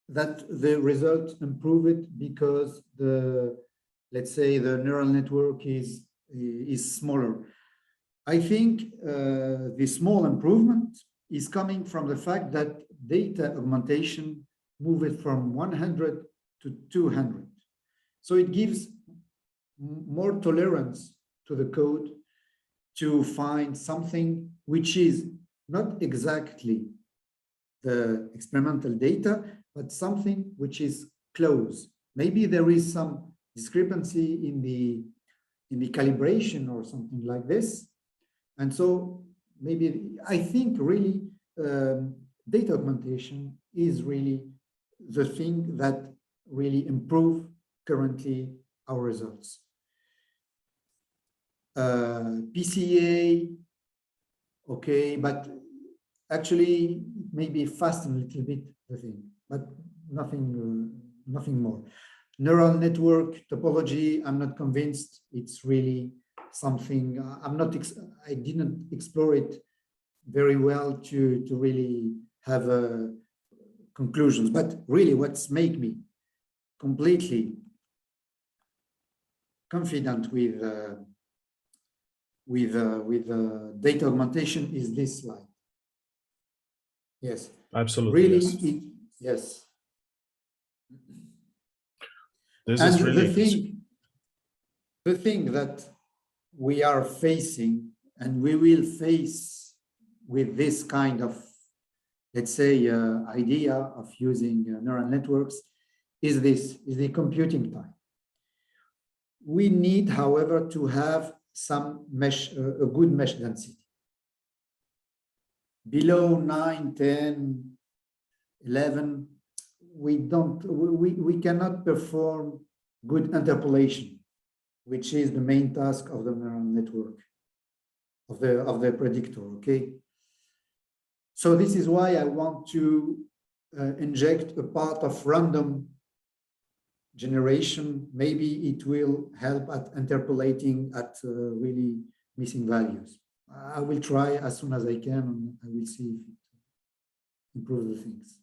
that the results improve it because let's say the neural network is smaller. I think the small improvement is coming from the fact that data augmentation moved from 100 to 200. So it gives more tolerance to the code to find something which is not exactly the experimental data, but something which is close. Maybe there is some discrepancy in the calibration or something like this. And so maybe I think really data augmentation is really the thing that really improve currently our results. PCA, okay, but actually maybe fasten a little bit the thing, but nothing more. Neural network topology, I'm not convinced it's really something. I didn't explore it very well to really have conclusions. But really, what's made me completely confident with data augmentation is this slide. Yes, absolutely. Really, yes. This and is really the thing that we are facing and we will face with this kind of, let's say, idea of using neural networks is the computing time. We need, however, to have some mesh, a good mesh density. Below 9, 10, 11, we cannot perform good interpolation, which is the main task of the neural network, of the predictor, okay? So this is why I want to inject a part of random generation. Maybe it will help at interpolating at really missing values. I will try as soon as I can, and I will see if it improves the things.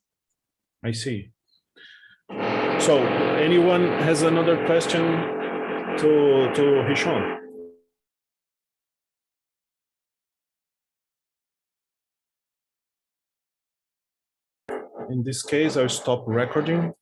I see. So anyone has another question to Hicham? In this case, I'll stop recording.